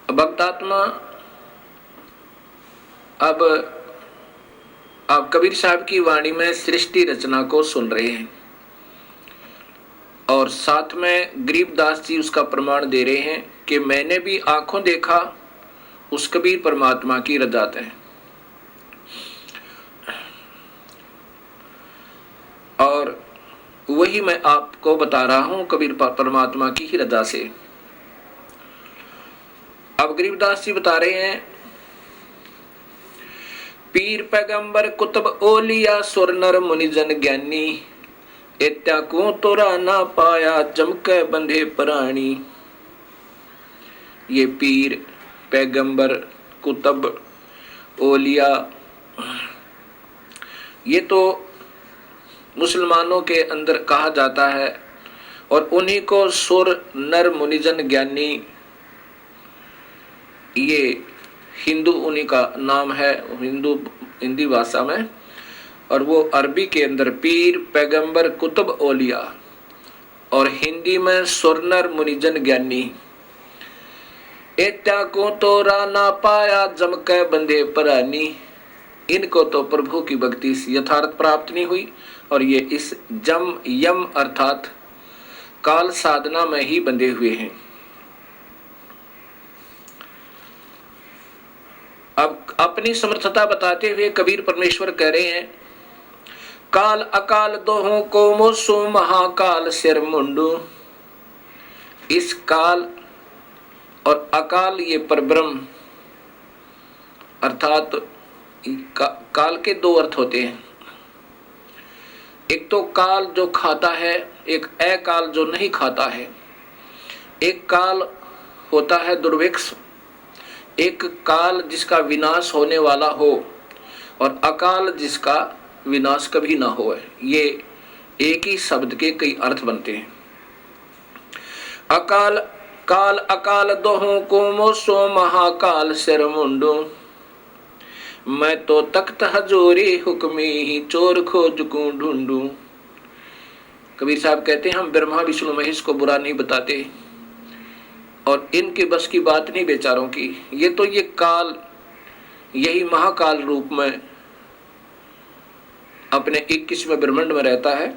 भक्तात्मा, अब आप कबीर साहब की वाणी में सृष्टि रचना को सुन रहे हैं और साथ में गरीबदास जी उसका प्रमाण दे रहे हैं कि मैंने भी आंखों देखा उस कबीर परमात्मा की रजात है। और वही मैं आपको बता रहा हूं कबीर परमात्मा की ही रजा से। अब गरीबदास जी बता रहे हैं, पीर पैगंबर कुतुब ओलिया सुर नर मुनि जन ज्ञानी, इत्या को तोरा ना पाया जमके बंधे प्राणी। ये पीर पैगंबर कुतुब ओलिया, ये तो मुसलमानों के अंदर कहा जाता है और उन्हीं को सुर नर मुनिजन ज्ञानी, ये हिंदू उन्हीं का नाम है हिंदी भाषा में, और वो अरबी के अंदर पीर पैगंबर कुतुब ओलिया और हिंदी में सुरनर मुनिजन ज्ञानी। एत्या को तो राना पाया जमके बंधे परानी। इनको तो प्रभु की भक्ति से यथार्थ प्राप्त नहीं हुई और ये इस जम यम अर्थात काल साधना में ही बंधे हुए हैं। अब अपनी समर्थता बताते हुए कबीर परमेश्वर कह रहे हैं, काल अकाल दोहों को मोसो महाकाल सिर मुंडू। इस काल और अकाल ये परब्रह्म अर्थात काल के दो अर्थ होते हैं। एक तो काल जो खाता है, एक अकाल जो नहीं खाता है। एक काल होता है दुर्भिक्ष, एक काल जिसका विनाश होने वाला हो और अकाल जिसका विनाश कभी ना हो। ये एक ही शब्द के कई अर्थ बनते हैं। अकाल काल अकाल दोहों को मोसो महाकाल सिर मुंडो। मैं तो तख्त हजूरी हुक्मी ही चोर खोज को ढूंढूं। कबीर साहब कहते हैं, हम ब्रह्मा विष्णु महेश को बुरा नहीं बताते और इनके बस की बात नहीं बेचारों की। ये तो ये काल यही महाकाल रूप में अपने 21वें ब्रह्मांड में रहता है।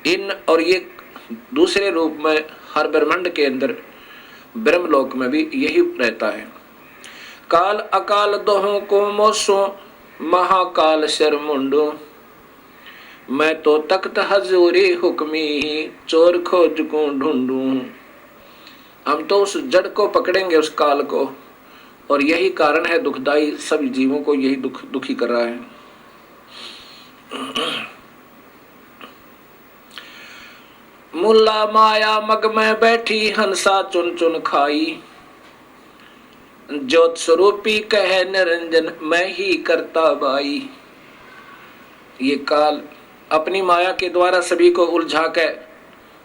इन और ये दूसरे रूप में हर ब्रह्मांड के अंदर ब्रह्मलोक में भी यही रहता है। काल अकाल दोहों को मोसो महाकाल शर मुंडो। मैं तो तख्त हजूरी हुक्मी ही चोर खोज को ढूंढूं। हम तो उस जड़ को पकड़ेंगे, उस काल को, और यही कारण है दुखदाई, सभी जीवों को यही दुखी कर रहा है। मुल्ला माया मग में बैठी हंसा चुन चुन खाई। ज्योत स्वरूपी कहे निरंजन मैं ही करता बाई। ये काल अपनी माया के द्वारा सभी को उलझा के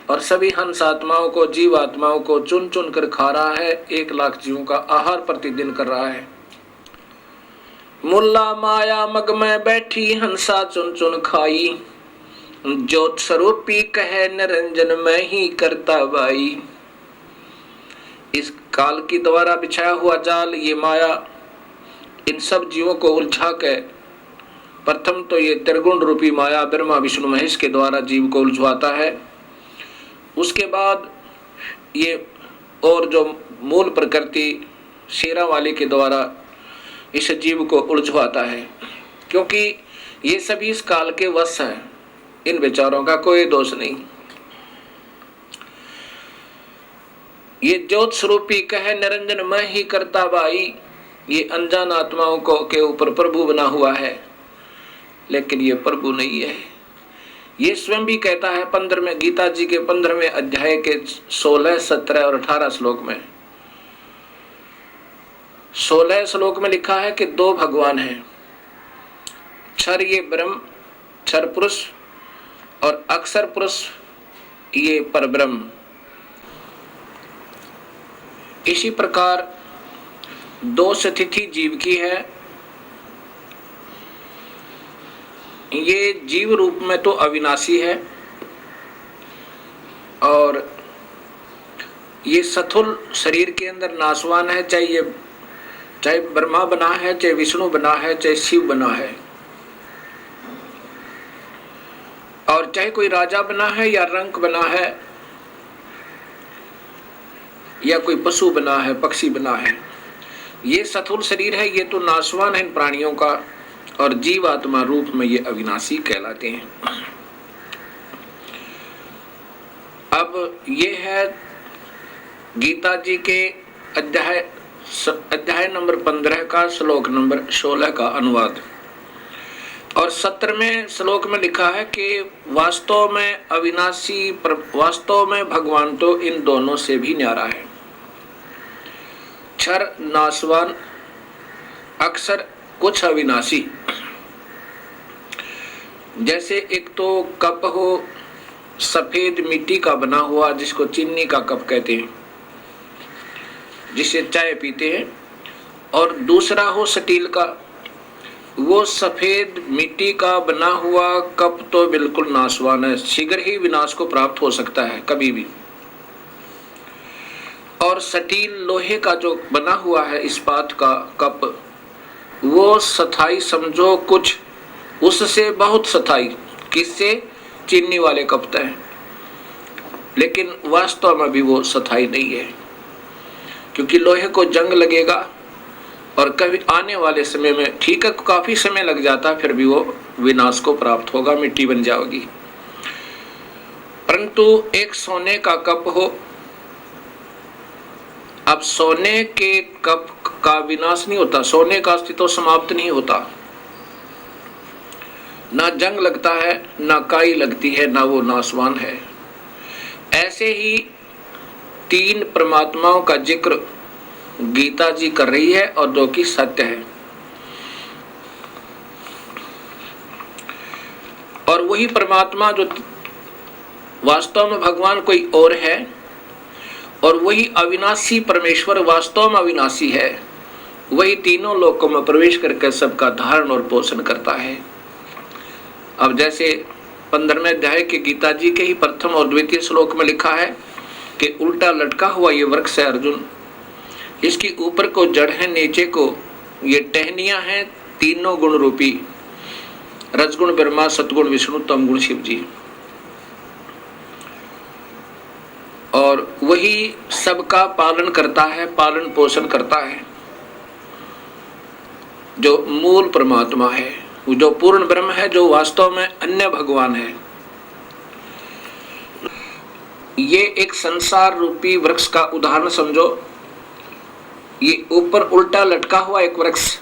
और सभी हंस आत्माओं को, जीव आत्माओं को चुन चुन कर खा रहा है। 1 लाख जीवों का आहार प्रतिदिन कर रहा है। मुल्ला माया मग में बैठी हंसा चुन चुन खाई। ज्योत स्वरूपी कहे निरंजन मैं ही करता बाई। इस काल की द्वारा बिछाया हुआ जाल, ये माया इन सब जीवों को उलझा के, प्रथम तो ये त्रिगुण रूपी माया ब्रह्मा विष्णु महेश के द्वारा जीव को उलझवाता है। उसके बाद ये और जो मूल प्रकृति शेरा वाले के द्वारा इस जीव को उलझवाता है, क्योंकि ये सभी इस काल के वश हैं। इन बेचारों का कोई दोष नहीं। ये ज्योत स्वरूपी कहे निरंजन मैं ही करता बाई। ये अनजान आत्माओं को के ऊपर प्रभु बना हुआ है, लेकिन ये प्रभु नहीं है। ये स्वयं भी कहता है 15वें गीता जी के 15वें अध्याय के 16, 17 और 18 श्लोक में। 16 श्लोक में लिखा है कि 2 भगवान हैं, क्षर ये ब्रह्म, क्षर पुरुष, और अक्षर पुरुष ये परब्रह्म। इसी प्रकार 2 स्थिति जीव की है। ये जीव रूप में तो अविनाशी है और ये स्थूल शरीर के अंदर नाशवान है, चाहे ब्रह्मा बना है, चाहे विष्णु बना है, चाहे शिव बना है, और चाहे कोई राजा बना है या रंक बना है या कोई पशु बना है, पक्षी बना है, ये स्थूल शरीर है, ये तो नाशवान है इन प्राणियों का, और जीवात्मा रूप में ये अविनाशी कहलाते हैं। अब ये है गीता जी के अध्याय नंबर 15 का श्लोक नंबर 16 का अनुवाद। और 17वें श्लोक में लिखा है कि वास्तव में अविनाशी, वास्तव में भगवान तो इन दोनों से भी न्यारा है। क्षर नाशवान, अक्षर कुछ अविनाशी। जैसे एक तो कप हो सफेद मिट्टी का बना हुआ, जिसको चीनी का कप कहते हैं, जिसे चाय पीते हैं, और दूसरा हो स्टील का। वो सफेद मिट्टी का बना हुआ कप तो बिल्कुल नाशवान है, शीघ्र ही विनाश को प्राप्त हो सकता है कभी भी। और स्टील लोहे का जो बना हुआ है इस्पात का कप, वो स्थाई समझो कुछ, उससे बहुत स्थाई। किससे? चीनी वाले कप तय, लेकिन वास्तव में भी वो स्थाई नहीं है, क्योंकि लोहे को जंग लगेगा और कभी आने वाले समय में, ठीक है काफी समय लग जाता, फिर भी वो विनाश को प्राप्त होगा, मिट्टी बन जाएगी। परंतु एक सोने का कप हो, अब सोने के कप का विनाश नहीं होता, सोने का अस्तित्व समाप्त नहीं होता, ना जंग लगता है, ना काई लगती है, ना वो नाशवान है। ऐसे ही तीन परमात्माओं का जिक्र गीता जी कर रही है और दो की सत्य है। और वही परमात्मा जो वास्तव में भगवान कोई और है, और वही अविनाशी परमेश्वर वास्तव में अविनाशी है, वही तीनों लोकों में प्रवेश करके सबका धारण और पोषण करता है। अब जैसे 15वें अध्याय के गीता जी के ही प्रथम और द्वितीय श्लोक में लिखा है कि उल्टा लटका हुआ ये वृक्ष है अर्जुन, इसकी ऊपर को जड़ है, नीचे को ये टहनियां हैं, तीनों गुण रूपी, रजगुण ब्रह्मा, सतगुण विष्णु, तमगुण शिव जी। और वही सबका पालन करता है, पालन पोषण करता है, जो मूल परमात्मा है, जो पूर्ण ब्रह्म है, जो वास्तव में अन्य भगवान है। ये एक संसार रूपी वृक्ष का उदाहरण समझो। ये ऊपर उल्टा लटका हुआ एक वृक्ष,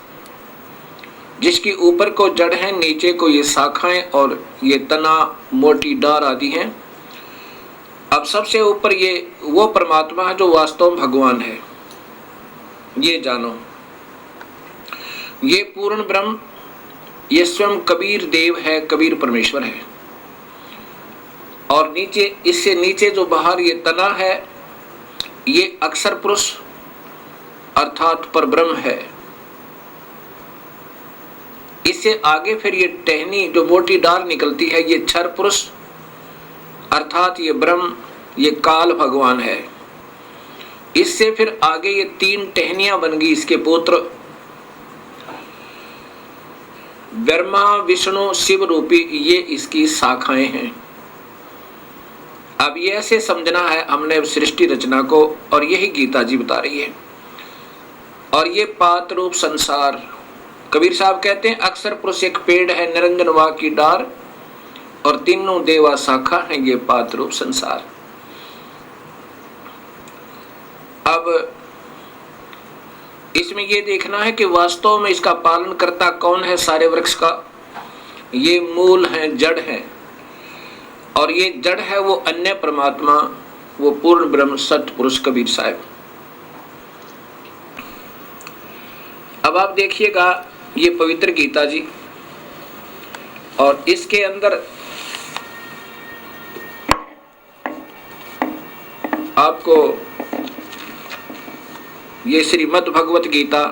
जिसकी ऊपर को जड़ है, नीचे को ये शाखाएं और ये तना, मोटी डार आदि हैं। अब सबसे ऊपर ये वो परमात्मा है जो वास्तव भगवान है, ये जानो। ये पूर्ण ब्रह्म, ये स्वयं कबीर देव है, कबीर परमेश्वर है। और नीचे, इससे नीचे जो बाहर ये तना है, ये अक्षर पुरुष अर्थात परब्रह्म है। इससे आगे फिर ये टहनी जो मोटी डाल निकलती है, ये क्षर पुरुष अर्थात ये ब्रह्म, ये काल भगवान है। इससे फिर आगे ये तीन टहनियां बन गई, इसके पुत्र ब्रह्मा, विष्णु, शिव रूपी, ये इसकी शाखाएं हैं। अब ये ऐसे समझना है हमने सृष्टि रचना को, और यही गीता जी बता रही है। और ये पात रूप संसार, कबीर साहब कहते हैं अक्षर पुरुष एक पेड़ है, निरंजन वा की डार, और तीनों देवा शाखा है, ये पात रूप संसार। अब इसमें ये देखना है कि वास्तव में इसका पालन करता कौन है, सारे वृक्ष का। ये मूल है, जड़ है, और ये जड़ है वो अन्य परमात्मा, वो पूर्ण ब्रह्म सत्य पुरुष कबीर साहब। अब आप देखिएगा ये पवित्र गीता जी, और इसके अंदर आपको ये श्रीमद् भगवत गीता,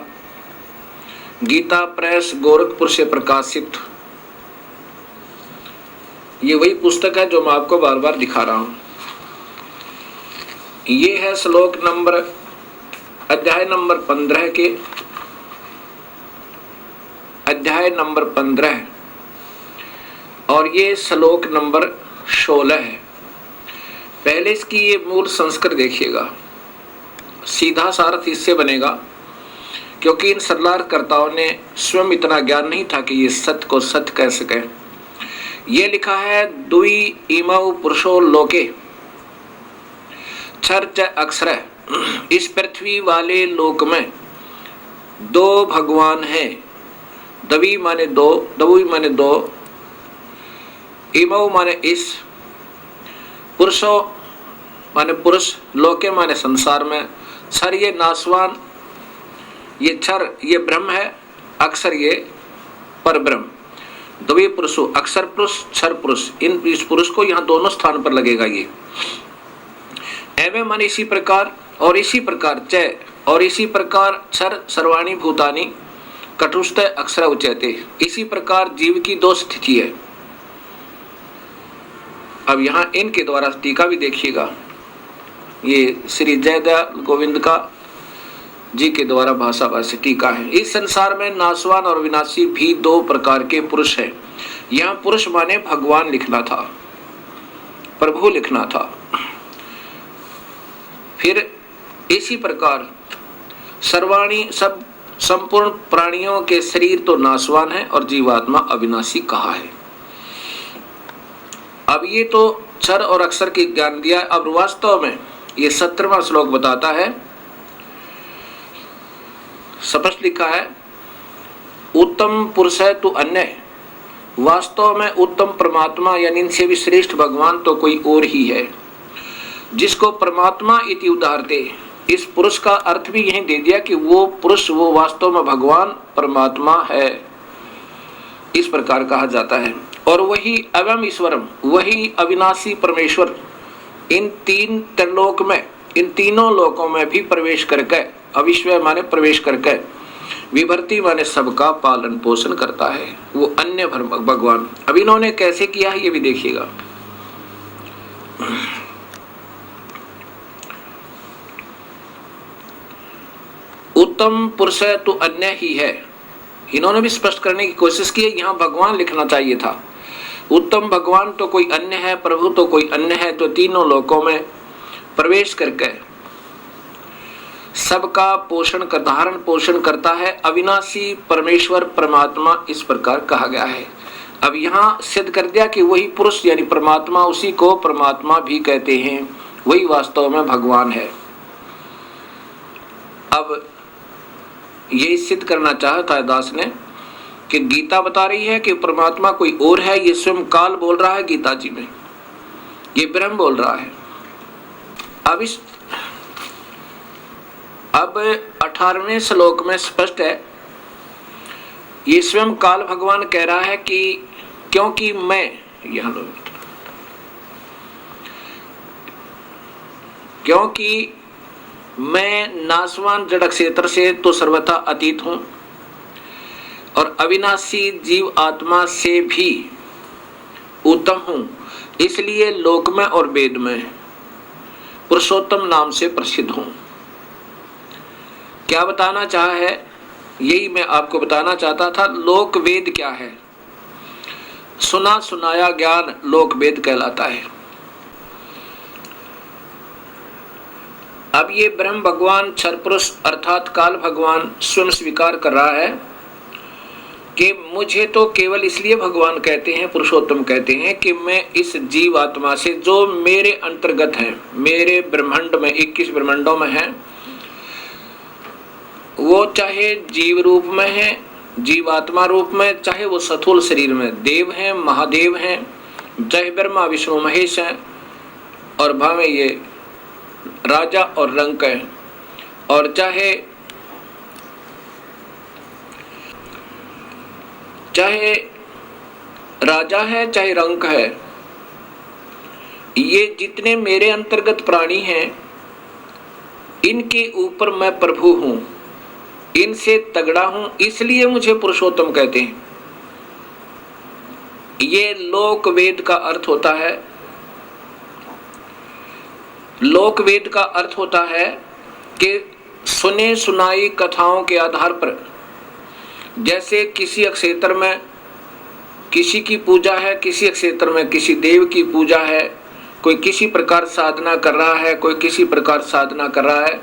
गीता प्रेस गोरखपुर से प्रकाशित, ये वही पुस्तक है जो मैं आपको बार बार दिखा रहा हूं। ये है श्लोक नंबर अध्याय नंबर 15 के अध्याय नंबर 15 और ये श्लोक नंबर 16 है। पहले इसकी ये मूल संस्कृत देखिएगा, सीधा सार्थ इससे बनेगा, क्योंकि इन सरलारकर्ताओं ने स्वयं इतना ज्ञान नहीं था कि ये सत्य को सत्य कह सके। ये लिखा है द्वि इमौ पुरुषो लोके क्षर च अक्षर, इस पृथ्वी वाले लोक में दो भगवान हैं। दवी माने दो, दवी माने दो, इमौ माने इस, पुरुषो माने पुरुष, लोके माने संसार में, क्षर ये नाशवान, ये क्षर ये ब्रह्म है, अक्षर ये पर ब्रह्म। द्वि पुरुषो, अक्षर पुरुष क्षर पुरुष, इन इस पुरुष को यहाँ दोनों स्थान पर लगेगा। ये एवं माने इसी प्रकार, और इसी प्रकार च, और इसी प्रकार क्षर सर्वाणी भूतानि कटुष्ट अक्षर उच्यते, इसी प्रकार जीव की दो स्थिति है। अब यहाँ इनके द्वारा टीका भी देखिएगा, ये श्री जयदयाल गोविंद का जी के द्वारा भाषा भाष्य टीका है। इस संसार में नाशवान और विनाशी भी दो प्रकार के पुरुष हैं। यहाँ पुरुष माने भगवान लिखना था, प्रभु लिखना था। फिर इसी प्रकार सर्वाणी, सब संपूर्ण प्राणियों के शरीर तो नाशवान है और जीवात्मा अविनाशी कहा है। अब ये तो क्षर और अक्षर की ज्ञान दिया। अब वास्तव में ये 17वां श्लोक बताता है, स्पष्ट लिखा है, उत्तम पुरुष है तो अन्य, वास्तव में उत्तम परमात्मा यानी इनसे भी श्रेष्ठ भगवान तो कोई और ही है, जिसको परमात्मा इति उदाहरते। इस पुरुष का अर्थ भी यही दे दिया कि वो पुरुष, वो वास्तव में भगवान परमात्मा है, इस प्रकार कहा जाता है। और वही अवम ईश्वरम, वही अविनाशी परमेश्वर इन तीन त्रिलोक में, इन तीनों लोकों में भी प्रवेश करके, अविश्वय माने प्रवेश करके, विभर्ति माने सबका पालन पोषण करता है, वो अन्य भगवान। अब इन्होंने कैसे किया है ये भी देखिएगा। उत्तम पुरुष है तो अन्य ही है, इन्होंने भी स्पष्ट करने की कोशिश की है। यहाँ भगवान लिखना चाहिए था। उत्तम भगवान तो कोई अन्य है, प्रभु तो कोई अन्य है, तो तीनों लोकों में प्रवेश करके सबका पोषण कर, धारण पोषण करता है, अविनाशी परमेश्वर परमात्मा, इस प्रकार कहा गया है। अब यहाँ सिद्ध कर दिया कि वही पुरुष यानी परमात्मा, उसी को परमात्मा भी कहते हैं, वही वास्तव में भगवान है। अब ये सिद्ध करना चाहता है दास ने कि गीता बता रही है कि परमात्मा कोई और है, ये स्वयं काल बोल रहा है गीता जी में, ये ब्रह्म बोल रहा है। अब 18वें श्लोक में स्पष्ट है, ये स्वयं काल भगवान कह रहा है कि क्योंकि मैं, यहां लो, क्योंकि मैं नाशवान जड़ क्षेत्र से तो सर्वथा अतीत हूं और अविनाशी जीव आत्मा से भी उत्तम हूं, इसलिए लोक में और वेद में पुरुषोत्तम नाम से प्रसिद्ध हूं। क्या बताना चाहा है, यही मैं आपको बताना चाहता था। लोक वेद क्या है? सुना सुनाया ज्ञान लोक वेद कहलाता है। अब ये ब्रह्म भगवान क्षर पुरुष अर्थात काल भगवान स्वयं स्वीकार कर रहा है कि मुझे तो केवल इसलिए भगवान कहते हैं, पुरुषोत्तम कहते हैं कि मैं इस जीव आत्मा से, जो मेरे अंतर्गत है, मेरे ब्रह्मांड में 21 ब्रह्मांडों में है, वो चाहे जीव रूप में है, जीवात्मा रूप में, चाहे वो स्थूल शरीर में देव हैं, महादेव हैं, चाहे ब्रह्मा विष्णु महेश हैं, और भावे ये राजा और रंक है, और चाहे राजा है चाहे रंक है, ये जितने मेरे अंतर्गत प्राणी हैं, इनके ऊपर मैं प्रभु हूं, इनसे तगड़ा हूं, इसलिए मुझे पुरुषोत्तम कहते हैं। ये लोक वेद का अर्थ होता है। लोक वेद का अर्थ होता है कि सुने सुनाई कथाओं के आधार पर, जैसे किसी क्षेत्र में किसी की पूजा है, किसी क्षेत्र में किसी देव की पूजा है, कोई किसी प्रकार साधना कर रहा है, कोई किसी प्रकार साधना कर रहा है,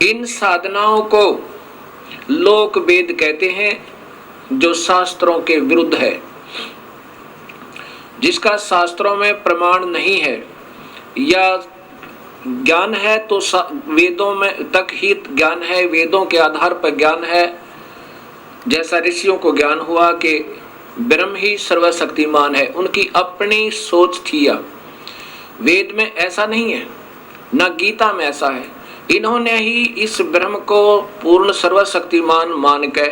इन साधनाओं को लोक वेद कहते हैं, जो शास्त्रों के विरुद्ध है, जिसका शास्त्रों में प्रमाण नहीं है, या ज्ञान है तो वेदों में तक ही ज्ञान है, वेदों के आधार पर ज्ञान है। जैसा ऋषियों को ज्ञान हुआ कि ब्रह्म ही सर्वशक्तिमान है, उनकी अपनी सोच थी। या वेद में ऐसा नहीं है, ना गीता में ऐसा है। इन्होंने ही इस ब्रह्म को पूर्ण सर्वशक्तिमान मान के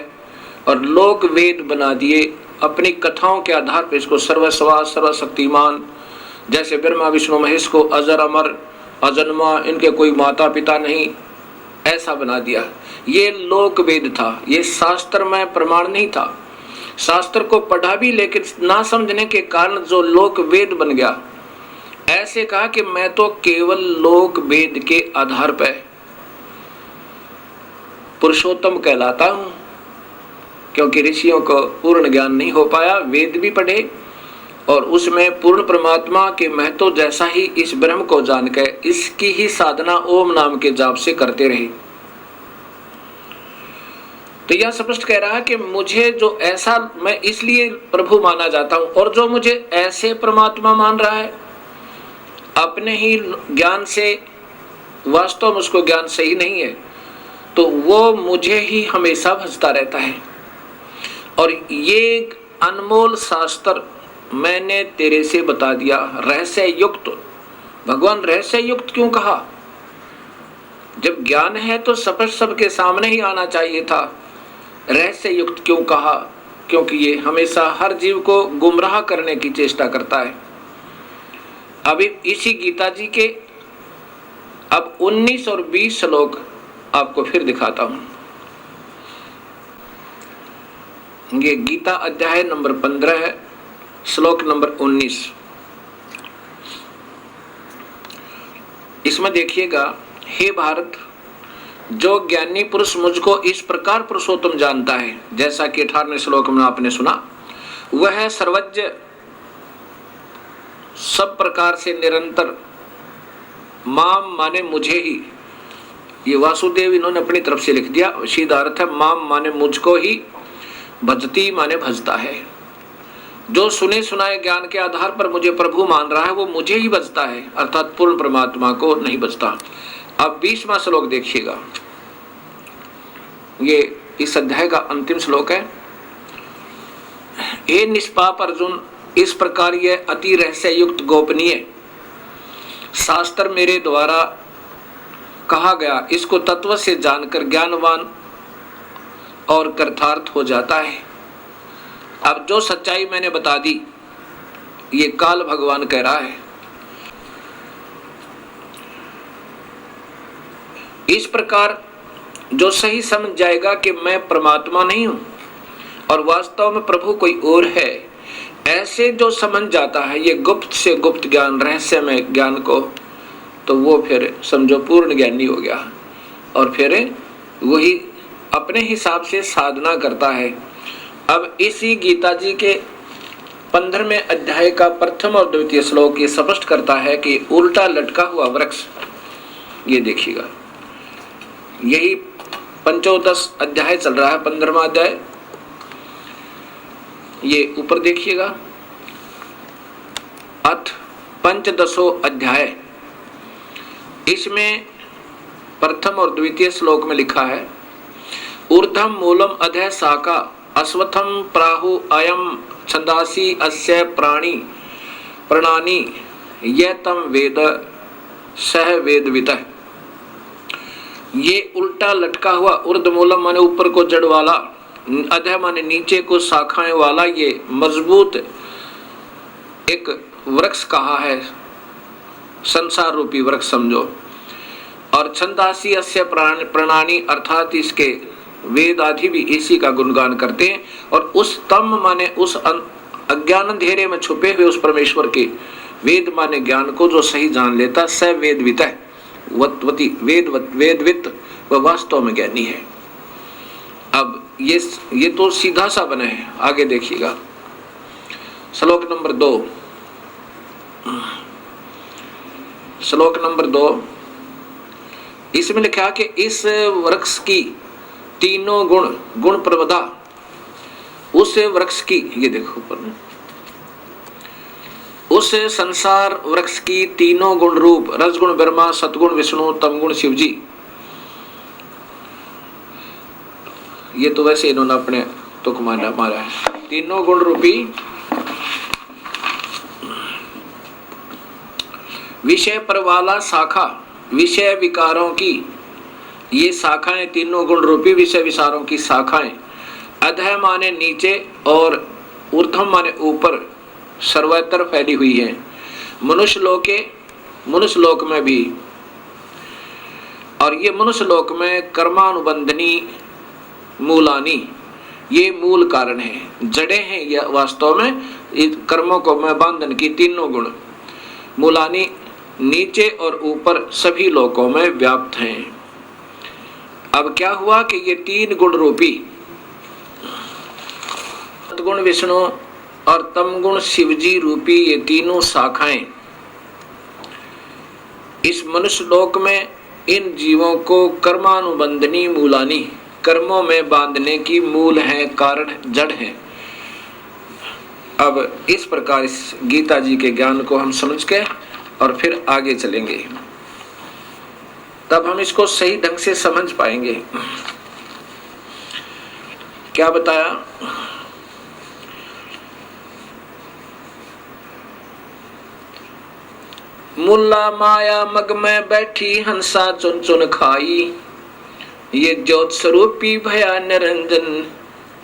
और लोक वेद बना दिए अपनी कथाओं के आधार पर। इसको सर्वस्वा सर्वशक्तिमान, जैसे ब्रह्मा विष्णु महेश को अजर अमर अजन्मा, इनके कोई माता पिता नहीं, ऐसा बना दिया। ये लोक वेद था, ये शास्त्र में प्रमाण नहीं था। शास्त्र को पढ़ा भी, लेकिन ना समझने के कारण जो लोक वेद बन गया। ऐसे कहा कि मैं तो केवल लोक वेद के आधार पर पुरुषोत्तम कहलाता हूं, क्योंकि ऋषियों को पूर्ण ज्ञान नहीं हो पाया। वेद भी पढ़े और उसमें पूर्ण परमात्मा के महत्व जैसा ही इस ब्रह्म को जानकर इसकी ही साधना ओम नाम के जाप से करते रहे। तो यह स्पष्ट कह रहा है कि मुझे जो ऐसा, मैं इसलिए प्रभु माना जाता हूं, और जो मुझे ऐसे परमात्मा मान रहा है अपने ही ज्ञान से, वास्तव में उसको ज्ञान सही नहीं है, तो वो मुझे ही हमेशा भजता रहता है। और ये अनमोल शास्त्र मैंने तेरे से बता दिया, रहस्य युक्त। भगवान रहस्य युक्त क्यों कहा? जब ज्ञान है तो स्पष्ट सबके सामने ही आना चाहिए था। रहस्य युक्त क्यों कहा? क्योंकि ये हमेशा हर जीव को गुमराह करने की चेष्टा करता है। अभी इसी गीता जी के अब 19 और 20 श्लोक आपको फिर दिखाता हूं। ये गीता अध्याय नंबर 15 है, श्लोक नंबर 19। इसमें देखिएगा, हे भारत, जो ज्ञानी पुरुष मुझको इस प्रकार पुरुषोत्तम जानता है, जैसा कि 18वें श्लोक में आपने सुना, वह सर्वज्ञ, सब प्रकार से निरंतर, माम माने मुझे ही, ये वासुदेव इन्होंने अपनी तरफ से लिख दिया, सीधा अर्थ है माम माने मुझको ही, भजती माने भजता है। जो सुने सुनाए ज्ञान के आधार पर मुझे प्रभु मान रहा है, वो मुझे ही भजता है, अर्थात पूर्ण परमात्मा को नहीं भजता। अब 20वां श्लोक देखिएगा, ये इस अध्याय का अंतिम श्लोक है। हे निष्पाप अर्जुन, इस प्रकार यह अति रहस्य युक्त गोपनीय शास्त्र मेरे द्वारा कहा गया, इसको तत्व से जानकर ज्ञानवान और कृतार्थ हो जाता है। अब जो सच्चाई मैंने बता दी, ये काल भगवान कह रहा है। इस प्रकार जो सही समझ जाएगा कि मैं परमात्मा नहीं हूं और वास्तव में प्रभु कोई और है, ऐसे जो समझ जाता है ये गुप्त से गुप्त ज्ञान, रहस्य में ज्ञान को, तो वो फिर समझो पूर्ण ज्ञानी हो गया। और फिर वही अपने हिसाब से साधना करता है। अब इसी गीता जी के 15वें अध्याय का प्रथम और द्वितीय श्लोक ये स्पष्ट करता है कि उल्टा लटका हुआ वृक्ष, ये देखिएगा, यही पंचोदश अध्याय चल रहा है, 15वां अध्याय, ये ऊपर देखिएगा, अथ पंचदशो अध्याय, इसमें प्रथम और द्वितीय श्लोक में लिखा है, ऊर्ध्वम मूलम अधः शाखा अश्वत्थम प्राहु अयम छंदासी अस्य प्राणी प्रणानी यह तम वेद सह वेदवितः। ये उल्टा लटका हुआ, ऊर्ध्व मूलम माने ऊपर को जड़ वाला, अधः माने नीचे को शाखाएं वाला, ये मजबूत एक वृक्ष कहा है, संसार रूपी वृक्ष समझो। और छंदासी अस्य प्रणानी, अर्थात इसके वेद आदि भी इसी का गुणगान करते हैं। और उस तम माने उस अज्ञान अंधेरे में छुपे हुए उस परमेश्वर के वेद माने ज्ञान को जो सही जान लेता, स वेदवित है वत्वति वेदवित, वह वास्तव में ज्ञानी है। अब ये तो सीधा सा बना है, आगे देखिएगा श्लोक नंबर 2। श्लोक नंबर 2 इसमें लिखा कि इस वृक्ष की तीनों गुण प्रवदा, उस वृक्ष की, ये देखो ऊपर में, उस संसार वृक्ष की तीनों गुण रूप रजगुण ब्रह्मा, सतगुण विष्णु, तमगुण शिव जी। ये तो वैसे इन्होंने अपने तुक मारा है। तीनों गुण रूपी विषय पर वाला शाखा, विषय विकारों की ये शाखाएं, तीनों गुण रूपी विषय विचारों की शाखाएं, अधः माने नीचे और ऊर्ध्व माने ऊपर सर्वत्र फैली हुई है। मनुष्य लोक में भी, और ये मनुष्य लोक में कर्मानुबंधनी मूलानी, ये मूल कारण है, जड़ें हैं ये वास्तव में कर्मों को में बंधन की तीनों गुण। मूलानी नीचे और ऊपर सभी लोकों में व्याप्त हैं। अब क्या हुआ कि ये तीन गुण रूपी सतगुण विष्णु और तमगुण शिवजी रूपी ये तीनों शाखाएं इस मनुष्य लोक में इन जीवों को कर्मानुबंधनी मूलानी, कर्मों में बांधने की मूल है, कारण जड़ है। अब इस प्रकार इस गीता जी के ज्ञान को हम समझ के और फिर आगे चलेंगे, तब हम इसको सही ढंग से समझ पाएंगे। क्या बताया? मुल्ला माया मग में बैठी हंसा चुन चुन खाई, ये ज्योत स्वरूपी भया निरंजन,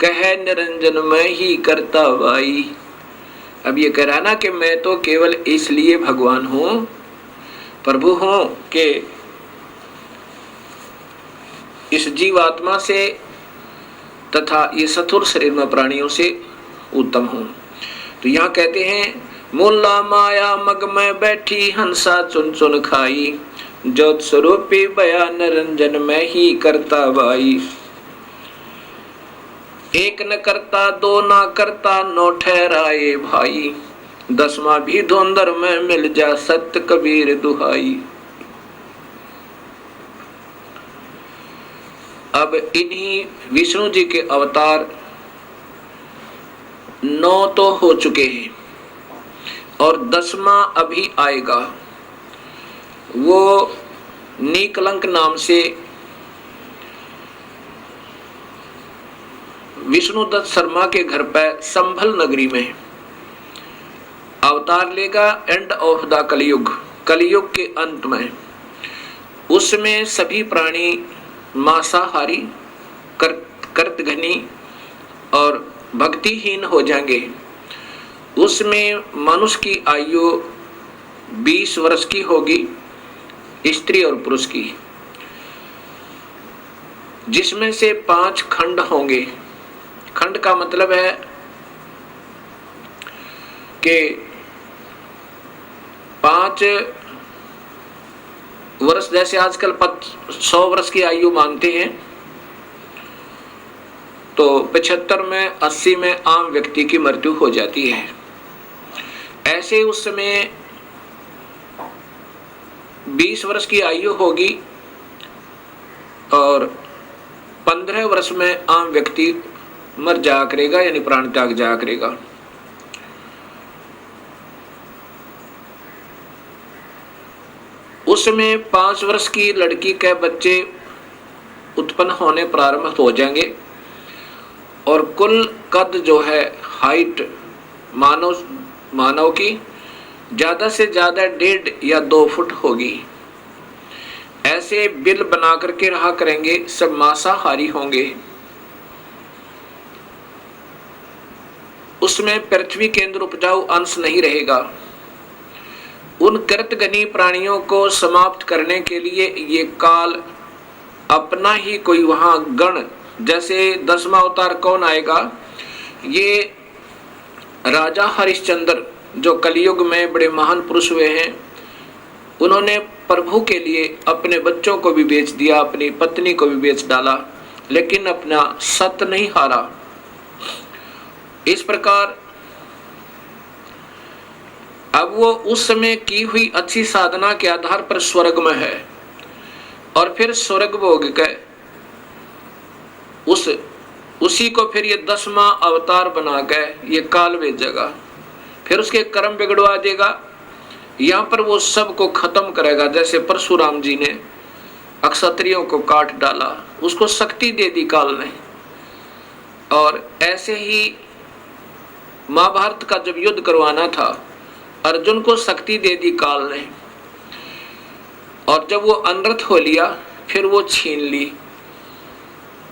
कहे निरंजन मैं ही करता वाई। अब ये कह रहा ना कि मैं तो केवल इसलिए भगवान हूं, प्रभु हूं कि इस जीवात्मा से तथा ये सथुर शरीर में प्राणियों से उत्तम हूं। तो यहाँ कहते हैं मुल्ला माया मग में बैठी हंसा चुन चुन खाई, ज्योत स्वरूपी बया निरंजन मैं ही करता वाई। एक न करता दो ना करता नौ ठहराए भाई, दसवां भी धुंधर में मिल जा सत्य कबीर दुहाई। अब इन्हीं विष्णु जी के अवतार 9 तो हो चुके हैं और 10वां अभी आएगा। वो नीकलंक नाम से विष्णुदत्त शर्मा के घर पर संभल नगरी में अवतार लेगा। एंड ऑफ द कलयुग के अंत में उसमें सभी प्राणी मांसाहारी, कर्तघनी और भक्तिहीन हो जाएंगे। उसमें मनुष्य की आयु 20 वर्ष की होगी, स्त्री और पुरुष की, जिसमें से 5 खंड होंगे। खंड का मतलब है कि 5 वर्ष, जैसे आजकल 100 वर्ष की आयु मानते हैं, तो 75 में 80 में आम व्यक्ति की मृत्यु हो जाती है। ऐसे उस समय 20 वर्ष की आयु होगी और 15 वर्ष में आम व्यक्ति मर जाया करेगा, यानी प्राण त्याग जाया करेगा। उसमें 5 वर्ष की लड़की के बच्चे उत्पन्न होने प्रारंभ हो जाएंगे और कुल कद जो है, हाइट मानव की ज्यादा से ज्यादा 1.5 या 2 फुट होगी। ऐसे बिल बना करके रहा करेंगे, सब मांसाहारी होंगे। उसमें पृथ्वी के अंदर उपजाऊ अंश नहीं रहेगा। उन कृतघ्नी प्राणियों को समाप्त करने के लिए ये काल अपना ही कोई वहां गण, जैसे 10वां अवतार कौन आएगा? ये राजा हरिश्चंद्र जो कलयुग में बड़े महान पुरुष हुए हैं, उन्होंने प्रभु के लिए अपने बच्चों को भी बेच दिया, अपनी पत्नी को भी बेच डाला, लेकिन अपना सत्य नहीं हारा। इस प्रकार अब वो उस समय की हुई अच्छी साधना के आधार पर स्वर्ग में है, और फिर स्वर्ग भोग के उसी को फिर ये 10वां अवतार बना के ये काल भेजेगा, फिर उसके कर्म बिगड़वा देगा। यहाँ पर वो सब को खत्म करेगा। जैसे परशुराम जी ने अक्षत्रियों को काट डाला, उसको शक्ति दे दी काल ने, और ऐसे ही महाभारत का जब युद्ध करवाना था, अर्जुन को शक्ति दे दी काल ने, और जब वो अनर्थ हो लिया फिर वो छीन ली,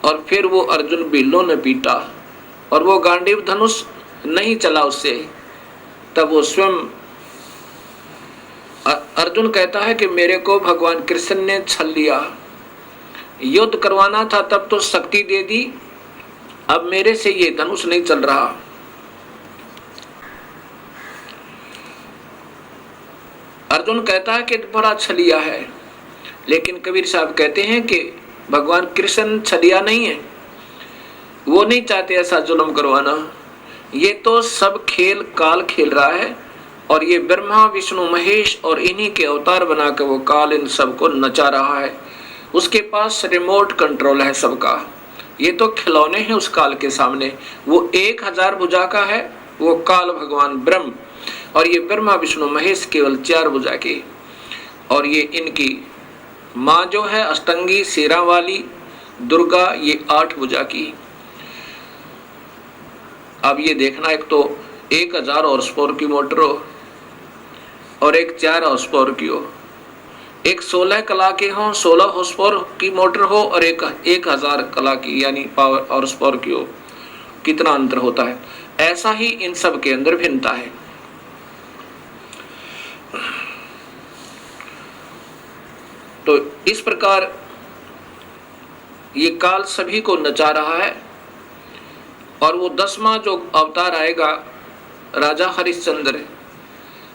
और फिर वो अर्जुन बिल्लों ने पीटा, और वो गांडीव धनुष नहीं चला उससे। तब वो स्वयं अर्जुन कहता है कि मेरे को भगवान कृष्ण ने छल लिया, युद्ध करवाना था तब तो शक्ति दे दी, अब मेरे से ये धनुष नहीं चल रहा। अर्जुन कहता है कि बड़ा छलिया है, लेकिन कबीर साहब कहते हैं कि भगवान कृष्ण छलिया नहीं है, वो नहीं चाहते ऐसा जुल्म करवाना। ये तो सब खेल काल खेल रहा है, और ये ब्रह्मा विष्णु महेश और इन्हीं के अवतार बना के वो काल इन सबको नचा रहा है। उसके पास रिमोट कंट्रोल है सबका। ये तो खिलौने हैं उस काल के सामने। वो 1000 भुजा का है वो काल भगवान ब्रह्म, और ये ब्रह्मा विष्णु महेश केवल 4 भुजा के, और ये इनकी माँ जो है अष्टंगी शेरा वाली दुर्गा, ये 8 भुजा की। अब ये देखना, एक तो 1000 हॉर्स पावर की मोटर हो, और एक 4 हॉर्स पावर की हो, एक 16 कला के हो, 16 हॉर्स पावर की मोटर हो, और एक 1000 कला की यानी पावर हॉर्स पावर की हो। कितना अंतर होता है। ऐसा ही इन सब के अंदर भिन्नता है। तो इस प्रकार ये काल सभी को नचा रहा है, और वो 10वां जो अवतार आएगा राजा हरिश्चंद्र,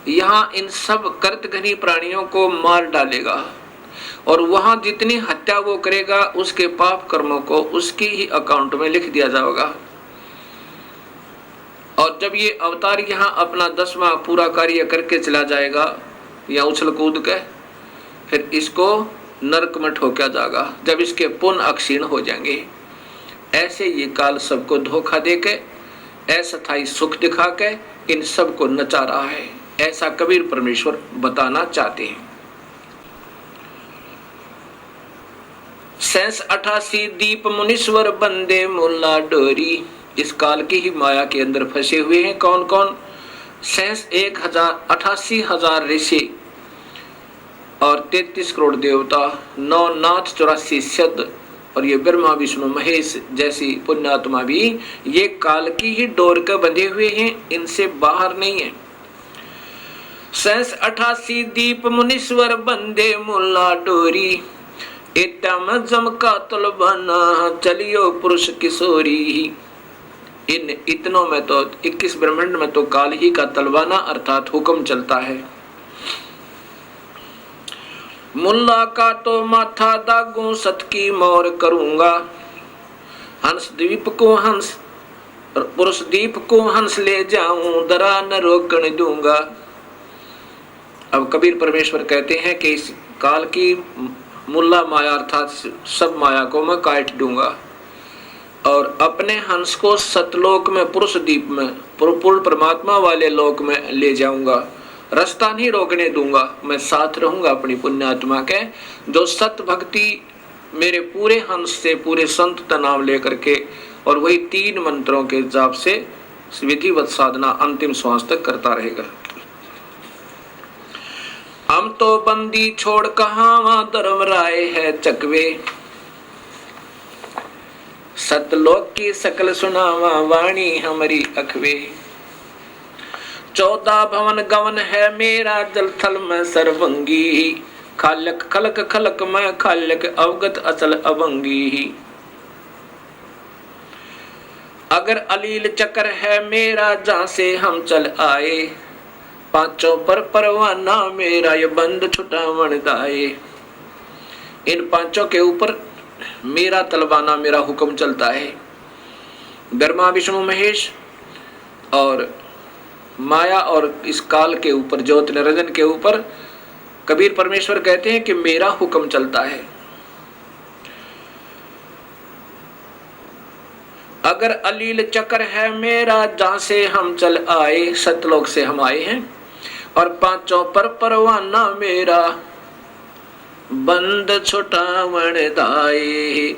यहाँ इन सब कर्तघनी प्राणियों को मार डालेगा, और वहां जितनी हत्या वो करेगा उसके पाप कर्मों को उसकी ही अकाउंट में लिख दिया जाएगा। और जब ये अवतार यहाँ अपना 10वां पूरा कार्य करके चला जाएगा या उछल कूद के, फिर इसको नरक में ठोका जाएगा जब इसके पुण्य अक्षीण हो जाएंगे। ऐसे ये काल सबको धोखा देके अस्थायी सुख दिखा के इन सबको नचा रहा है, ऐसा कबीर परमेश्वर बताना चाहते हैं। 88 दीप मुनीश्वर बंदे मुल्ला डोरी। इस काल की ही माया के अंदर फंसे हुए हैं कौन कौन? 88,000 ऋषि और 33 करोड़ देवता, 9 नाथ 84 सिद्ध, और ये ब्रह्मा विष्णु महेश जैसी पुण्यात्मा भी ये काल की ही डोर के बंधे हुए हैं, इनसे बाहर नहीं है। 88 दीप मुनीश्वर बंदे मुल्ला डोरी, इतम जम का तलबाना चलियो पुरुष किशोरी। इन इतनों में तो 21 ब्रह्मांड में तो काल ही का तलवाना अर्थात हुक्म चलता है। मुल्ला का तो माथा दागू सत की मोर करूंगा, हंस द्वीप को हंस पुरुष दीप को हंस ले जाऊं, दरा न रोकने दूंगा। अब कबीर परमेश्वर कहते हैं कि इस काल की मुल्ला माया अर्थात सब माया को मैं काट दूंगा, और अपने हंस को सतलोक में पुरुष दीप में पूर्ण परमात्मा वाले लोक में ले जाऊंगा। रास्ता नहीं रोकने दूंगा, मैं साथ रहूंगा अपनी पुण्यात्मा के, जो सत भक्ति मेरे पूरे हंस से पूरे संत का नाम लेकर के और वही 3 मंत्रों के जाप से विधिवत साधना अंतिम श्वास तक करता रहेगा। हम तो बंदी छोड़ कहां धर्म राय है चकवे, सतलोक की सकल सुनावा वाणी हमारी अखवे। 14 भवन गवन है मेरा जल थल में सर्वंगी, खालक खलक खलक में खालक अवगत अचल अवंगी। अगर अलील चक्र है मेरा जहां से हम चल आए, पांचों पर परवाना मेरा ये बंद छुटावन दाए। इन पांचों के ऊपर मेरा तलवाना, मेरा हुक्म चलता है। ब्रह्मा विष्णु महेश और माया और इस काल के ऊपर, ज्योत निरंजन के ऊपर कबीर परमेश्वर कहते हैं कि मेरा हुक्म चलता है। अगर अलील चक्र है मेरा जहां से हम चल आए, सतलोक से हम आए हैं, और पांचों पर परवाना मेरा बंद छुटावन दाए।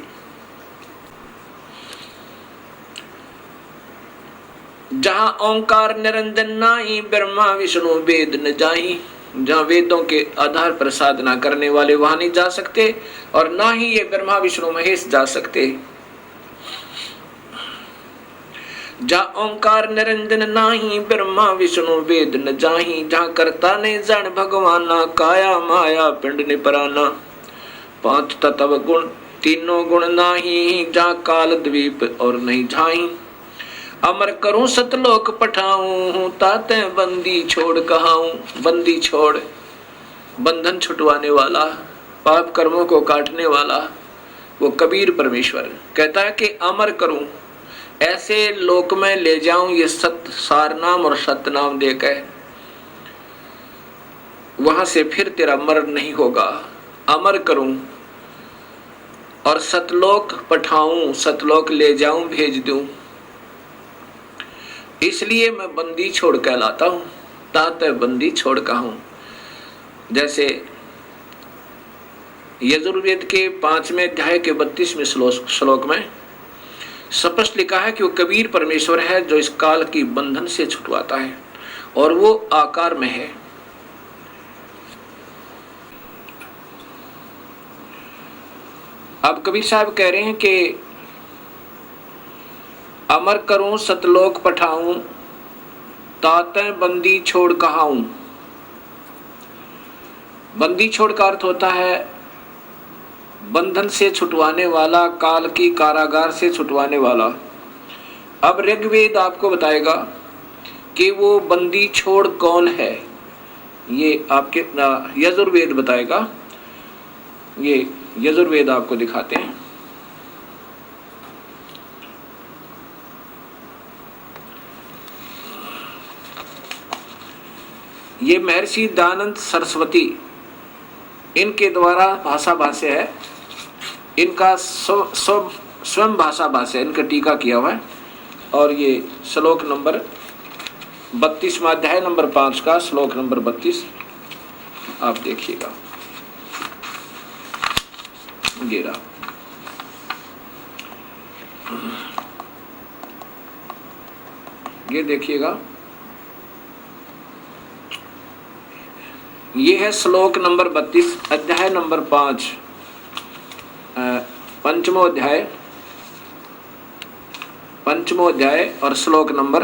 जहां ओंकार निरंजन नाही, ब्रह्मा विष्णु वेद न जाही। जहां वेदों के आधार पर साधना करने वाले वहां नहीं जा सकते, और ना ही ये ब्रह्मा विष्णु महेश जा सकते। जहां ओंकार निरंजन नाही, ब्रह्मा विष्णु वेद न जाही। जहां करता ने जन भगवाना, काया माया पिंड ने पराना। पांच तत्व गुण तीनों गुण नाही, जहां काल द्वीप और नहीं झाई। अमर करूं सतलोक पठाऊं, ताते बंदी छोड़ कहाऊं। बंदी छोड़, बंधन छुटवाने वाला, पाप कर्मों को काटने वाला वो कबीर परमेश्वर कहता है कि अमर करूं, ऐसे लोक में ले जाऊं ये सत सार नाम और सत्य नाम देकर, वहां से फिर तेरा मरण नहीं होगा। अमर करूं और सतलोक पठाऊं, सतलोक ले जाऊं, भेज दूं। इसलिए मैं बंदी छोड़ कहलाता हूं, ताते बंदी छोड़ कहूं। जैसे यजुर्वेद के 5वें अध्याय के 32वें श्लोक में स्पष्ट लिखा है कि वो कबीर परमेश्वर है जो इस काल की बंधन से छुटवाता है, और वो आकार में है। अब कबीर साहब कह रहे हैं कि अमर करूं सतलोक पठाऊं, ताते बंदी छोड़ कहाऊं। बंदी छोड़ का अर्थ होता है बंधन से छुटवाने वाला, काल की कारागार से छुटवाने वाला। अब ऋग्वेद आपको बताएगा कि वो बंदी छोड़ कौन है, ये आपके यजुर्वेद बताएगा। ये यजुर्वेद आपको दिखाते हैं। ये महर्षि दयानंद सरस्वती इनके द्वारा भाषा भाष्य है, इनका स्वयं भाषा भाष्य, इनका टीका किया हुआ है। और ये श्लोक नंबर 32वां अध्याय नंबर 5 का श्लोक नंबर 32 आप देखिएगा। गिरा ये देखिएगा, ये है श्लोक नंबर 32 अध्याय नंबर 5 पंचमो अध्याय और श्लोक नंबर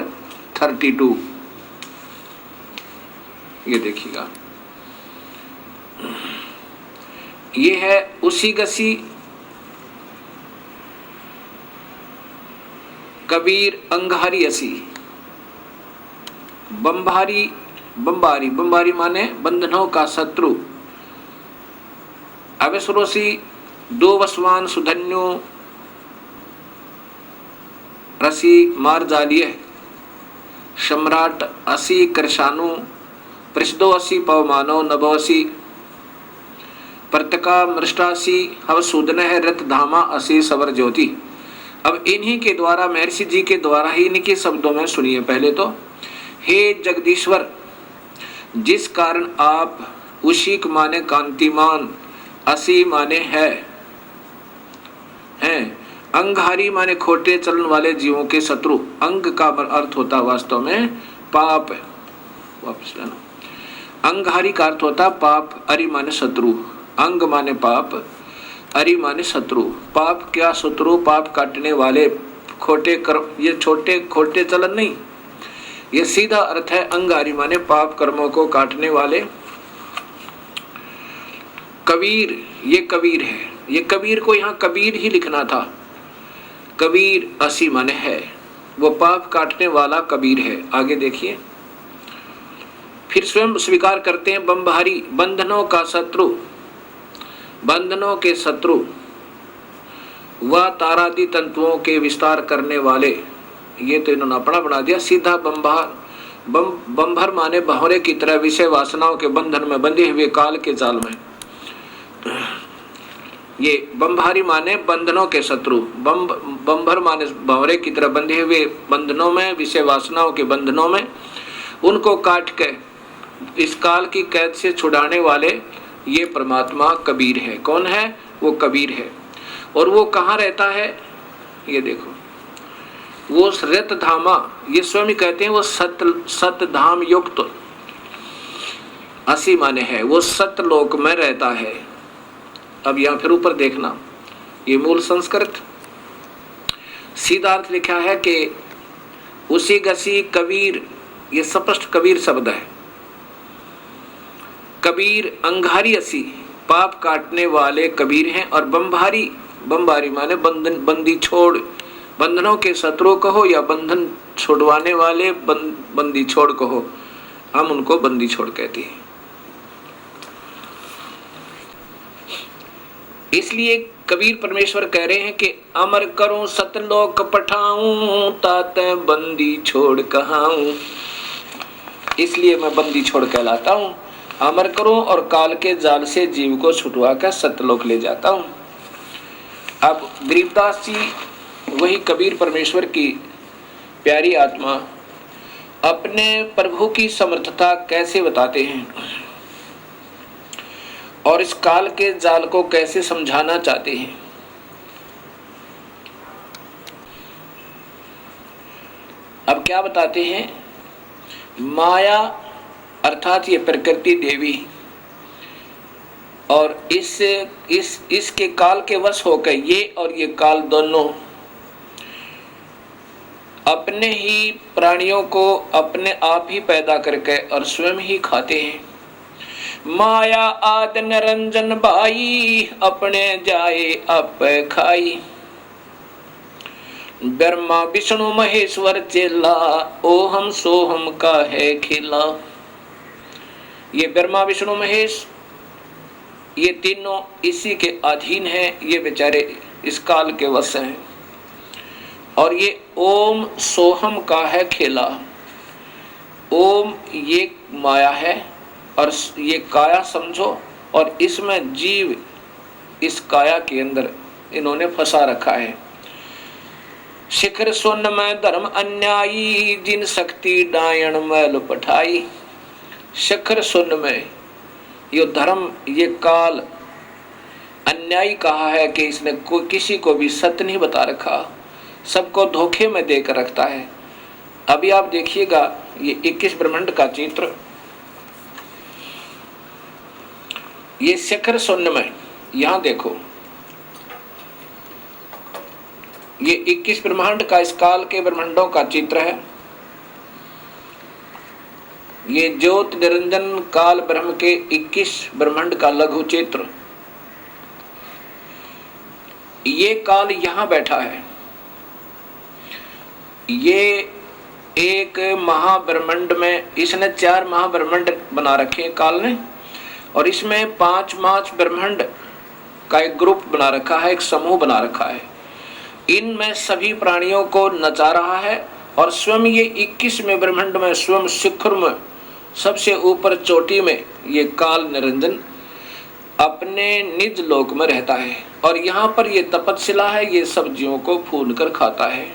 32। ये देखिएगा, ये है उसी गसी कबीर अंगारी असी। बंबारी बंबारी बंबारी माने बंधनों का शत्रु। अवसरोसी दो वसवान सुधन्यो रसी मार्जालिय सम्राट असी कृषाणु पृष्ठो असी पवमानो नभोसी प्रतका मृष्टासी हवसूदन है रथ धामा असी सवर ज्योति। अब इन्हीं के द्वारा, महर्षि जी के द्वारा ही इनके शब्दों में सुनिए पहले तो। हे जगदीश्वर, जिस कारण आप उशिक माने कांतिमान, असी माने है, हैं, अंगहारी माने खोटे चलन वाले जीवों के शत्रु। अंग का अर्थ होता वास्तव में पाप। वापस लेना, अंगहारी का अर्थ होता पाप, अरि माने शत्रु। अंग माने पाप, अरि माने शत्रु। पाप क्या शत्रु, पाप काटने वाले, खोटे कर्म, ये छोटे खोटे चलन नहीं, ये सीधा अर्थ है अंगारी माने पाप कर्मों को काटने वाले। कबीर, ये कबीर है। ये कबीर को यहाँ कबीर ही लिखना था। कबीर असी माने है, वो पाप काटने वाला कबीर है। आगे देखिए, फिर स्वयं स्वीकार करते हैं बंभारी बंधनों का शत्रु, बंधनों के शत्रु व तारादि तंतुओं के विस्तार करने वाले। ये तो इन्होंने अपना बना दिया सीधा बंभार। बंभर माने भंवरे की तरह विषय वासनाओं के बंधन में बंधे हुए काल के जाल में। ये बंभारी माने बंधनों के शत्रु, बंभर माने भंवरे की तरह बंधे हुए बंधनों में, विषय वासनाओं के बंधनों में, उनको काट के इस काल की कैद से छुड़ाने वाले ये परमात्मा कबीर है। कौन है? वो कबीर है। और वो कहाँ रहता है? ये देखो, वो रत धामा, ये स्वयं कहते हैं वो सत धाम युक्त, असी माने है वो सतलोक में रहता है। अब यहां फिर ऊपर देखना, ये मूल संस्कृत सीधा अर्थ लिखा है कि उसी गसी कबीर, ये स्पष्ट कबीर शब्द है। कबीर अंगारी असी, पाप काटने वाले कबीर हैं। और बंभारी, बंभारी माने बंधन, बंदी छोड़, बंधनों के शत्रु कहो या बंधन छोड़वाने वाले, बंदी छोड़ कहो, हम उनको बंदी छोड़ कहते हैं। इसलिए कबीर परमेश्वर कह रहे हैं कि अमर करूं सतलोक पठाऊं, ताते बंदी छोड़ कहाऊं। इसलिए मैं बंदी छोड़ कहलाता हूं। अमर करूं और काल के जाल से जीव को छुटवा कर सतलोक ले जाता हूं। अब गरीबदास जी, वही कबीर परमेश्वर की प्यारी आत्मा, अपने प्रभु की समर्थता कैसे बताते हैं और इस काल के जाल को कैसे समझाना चाहते हैं। अब क्या बताते हैं? माया अर्थात ये प्रकृति देवी और इसके काल के वश होकर ये और ये काल दोनों अपने ही प्राणियों को अपने आप ही पैदा करके और स्वयं ही खाते हैं। माया आद निरंजन भाई, अपने जाए आप खाई। ब्रह्मा विष्णु महेश्वर चेला, ओहम सोहम का है खिला। ये ब्रह्मा विष्णु महेश, ये तीनों इसी के अधीन हैं। ये बेचारे इस काल के वश हैं। और ये ओम सोहम का है खेला। ओम ये माया है और ये काया समझो, और इसमें जीव इस काया के अंदर इन्होंने फंसा रखा है। शिखर सुन में धर्म अन्यायी, जिन शक्ति डायन मैल पठाई। शिखर सुन में ये धर्म, ये काल अन्यायी कहा है कि इसने किसी को भी सत्य नहीं बता रखा, सबको धोखे में देकर रखता है। अभी आप देखिएगा ये 21 ब्रह्मांड का चित्र, ये शिखर शून्य में, यहां देखो ये 21 ब्रह्मांड का, इस काल के ब्रह्मांडों का चित्र है। ये ज्योत निरंजन काल ब्रह्म के 21 ब्रह्मांड का लघु चित्र। ये काल यहां बैठा है। ये एक महाब्रह्मांड में, इसने 4 महाब्रह्मांड बना रखे काल ने, और इसमें 5 ब्रह्मांड का एक ग्रुप बना रखा है, एक समूह बना रखा है। इनमें सभी प्राणियों को नचा रहा है और स्वयं ये 21वें ब्रह्मांड में, स्वयं शिखर में, सबसे ऊपर चोटी में ये काल निरंजन अपने निज लोक में रहता है। और यहाँ पर ये तपस्या है, ये सब्जियों को फूल कर खाता है।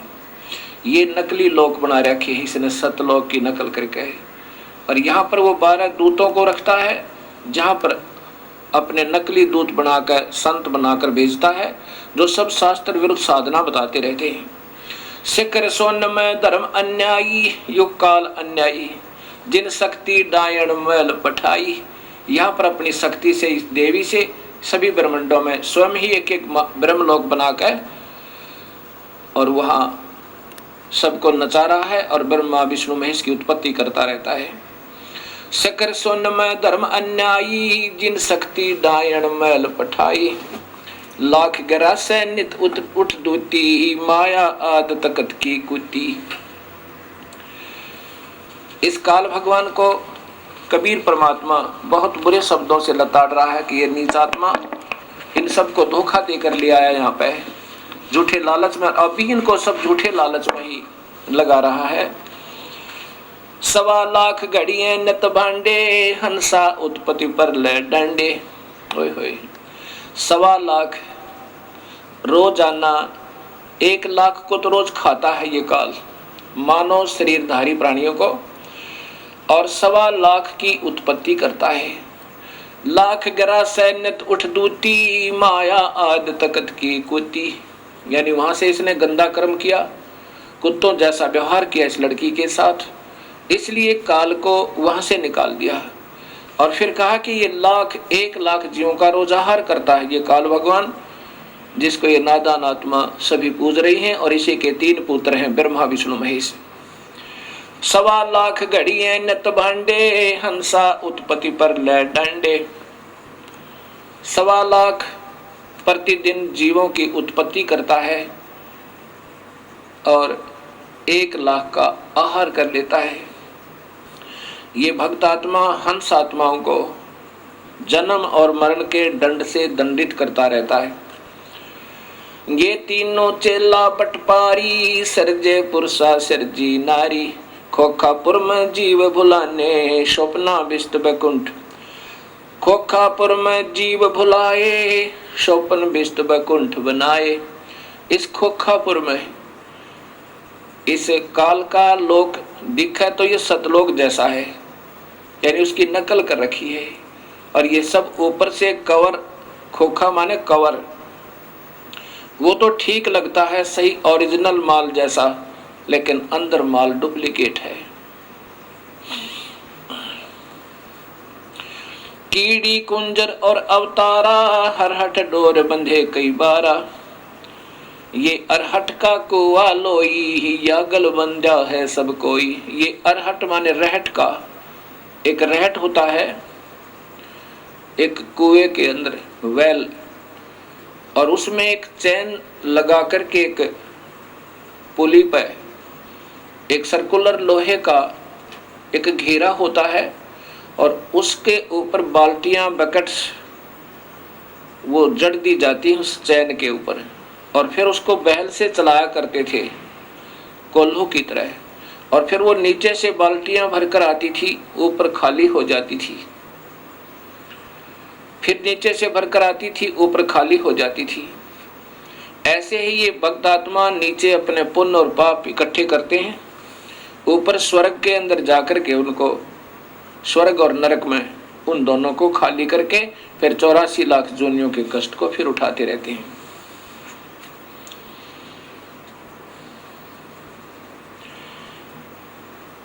ये नकली लोक बना रखे है इसने, सतलोक की नकल करके। और यहाँ पर वो 12 दूतों को रखता है, जहाँ पर अपने नकली दूत बनाकर, संत बनाकर भेजता है, जो सब शास्त्र विरुद्ध साधना बताते रहते हैं। शिखर सोन में धर्म अन्यायी, युग काल अन्यायी, जिन शक्ति डायन मैल पठाई। यहाँ पर अपनी शक्ति से, इस देवी से सभी ब्रह्मांडों में स्वयं ही एक एक ब्रह्मलोक बनाकर और वहाँ सबको नचा रहा है और ब्रह्मा विष्णु महेश की उत्पत्ति करता रहता है। शिखर सोन में धर्म अन्यायी, जिन शक्ति डायन मैल पठाई। लाख गिरा से नित उठ दूती, माया आद तकत की कुती। इस काल भगवान को कबीर परमात्मा बहुत बुरे शब्दों से लताड़ रहा है कि ये नीच आत्मा इन सबको धोखा देकर ले आया यहाँ पे, झूठे लालच में, अभी इनको सब झूठे लालच में ही लगा रहा है। 1.25 लाख घड़िए नत भांडे, हंसा उत्पत्ति पर ले डंडे। होय होय, 1.25 लाख रोजाना, 1 लाख को तो रोज खाता है ये काल, मानव शरीरधारी प्राणियों को, और 1.25 लाख की उत्पत्ति करता है। लाख गरा सैन्यत उठ दूती, माया आद तकत की कुती। यानी वहां से इसने गंदा कर्म किया, कुत्तों जैसा व्यवहार किया इस लड़की के साथ, इसलिए काल को वहां से निकाल दिया। और फिर कहा कि ये 1 लाख जीवों का रोज आहार करता है ये काल भगवान, जिसको ये नादान आत्मा सभी पूज रही हैं। और इसी के 3 पुत्र हैं, ब्रह्मा विष्णु महेश। 1.25 लाख घड़िए नत भांडे, हंसा उत्पत्ति पर ले डंडे। 1.25 लाख प्रतिदिन जीवों की उत्पत्ति करता है और 1 लाख का आहार कर लेता है। ये भक्त आत्मा हंस आत्माओं को जन्म और मरण के दंड से दंडित करता रहता है। ये तीनों चेला पटपारी, सरजे पुरुषा सरजी नारी। खोखापुर में जीव भुलाने, स्वप्ना विष्ट बैकुंठ। खोखापुर में जीव भुलाए, स्वप्न विष्ट बैकुंठ बनाए। इस खोखापुर में इस काल का लोक दिखा तो ये सतलोक जैसा है, यानी उसकी नकल कर रखी है। और ये सब ऊपर से कवर, खोखा माने कवर, वो तो ठीक लगता है सही ओरिजिनल माल जैसा, लेकिन अंदर माल डुप्लीकेट है। कीड़ी कुंजर और अवतारा, हरहट डोर बंधे कई बारा। ये अरहट का कुआ लोई, यागल बंधा है सब कोई। ये अरहट माने रहट का, एक रहट होता है एक कुएं के अंदर वेल, और उसमें एक चैन लगा करके एक पुली पर एक सर्कुलर लोहे का एक घेरा होता है, और उसके ऊपर बाल्टियां बकेट्स वो जड़ दी जाती हैं उस चैन के ऊपर, और फिर उसको बैल से चलाया करते थे कोल्हू की तरह। और फिर वो नीचे से बाल्टियां भरकर आती थी, ऊपर खाली हो जाती थी, फिर नीचे से भरकर आती थी, ऊपर खाली हो जाती थी। ऐसे ही ये भक्त आत्मा नीचे अपने पुण्य और पाप इकट्ठे करते हैं, ऊपर स्वर्ग के अंदर जाकर के उनको स्वर्ग और नरक में उन दोनों को खाली करके फिर 84 लाख जोनियों के कष्ट को फिर उठाते रहते हैं।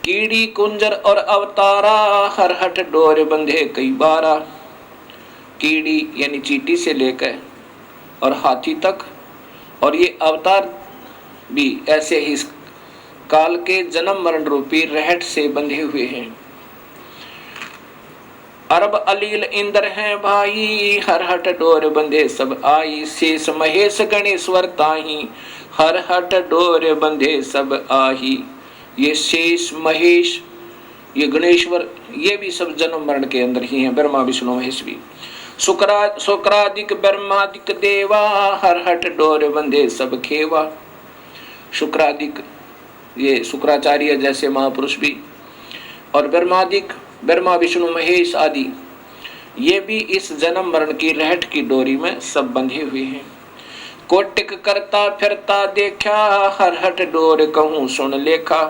कीड़ी कुंजर और अवतारा, हरहट डोर बंधे कई बारा। कीड़ी यानी चींटी से लेकर और हाथी तक, और ये अवतार भी ऐसे ही काल के जन्म मरण रूपी रहट से बंधे हुए हैं। अरब अलील इंद्र हैं भाई, हरहट डोर बंधे सब आई। शेष महेश गणेश्वर ताही, हरहट डोर बंधे सब आही। ये शेष महेश, ये गणेश्वर, ये भी सब जन्म मरण के अंदर ही हैं, ब्रह्मा विष्णु महेश भी। शुक्रादिक ब्रह्मादिक देवा, हरहट डोर बंधे सब खेवा। शुक्रादिक ये शुक्राचार्य जैसे महापुरुष भी, और ब्रह्मादिक ब्रह्मा विष्णु महेश आदि, ये भी इस जन्म मरण की रहट की डोरी में सब बंधे हुए हैं। कोटिक करता फिरता देखा, हरहट डोर कहूँ सुन लेखा।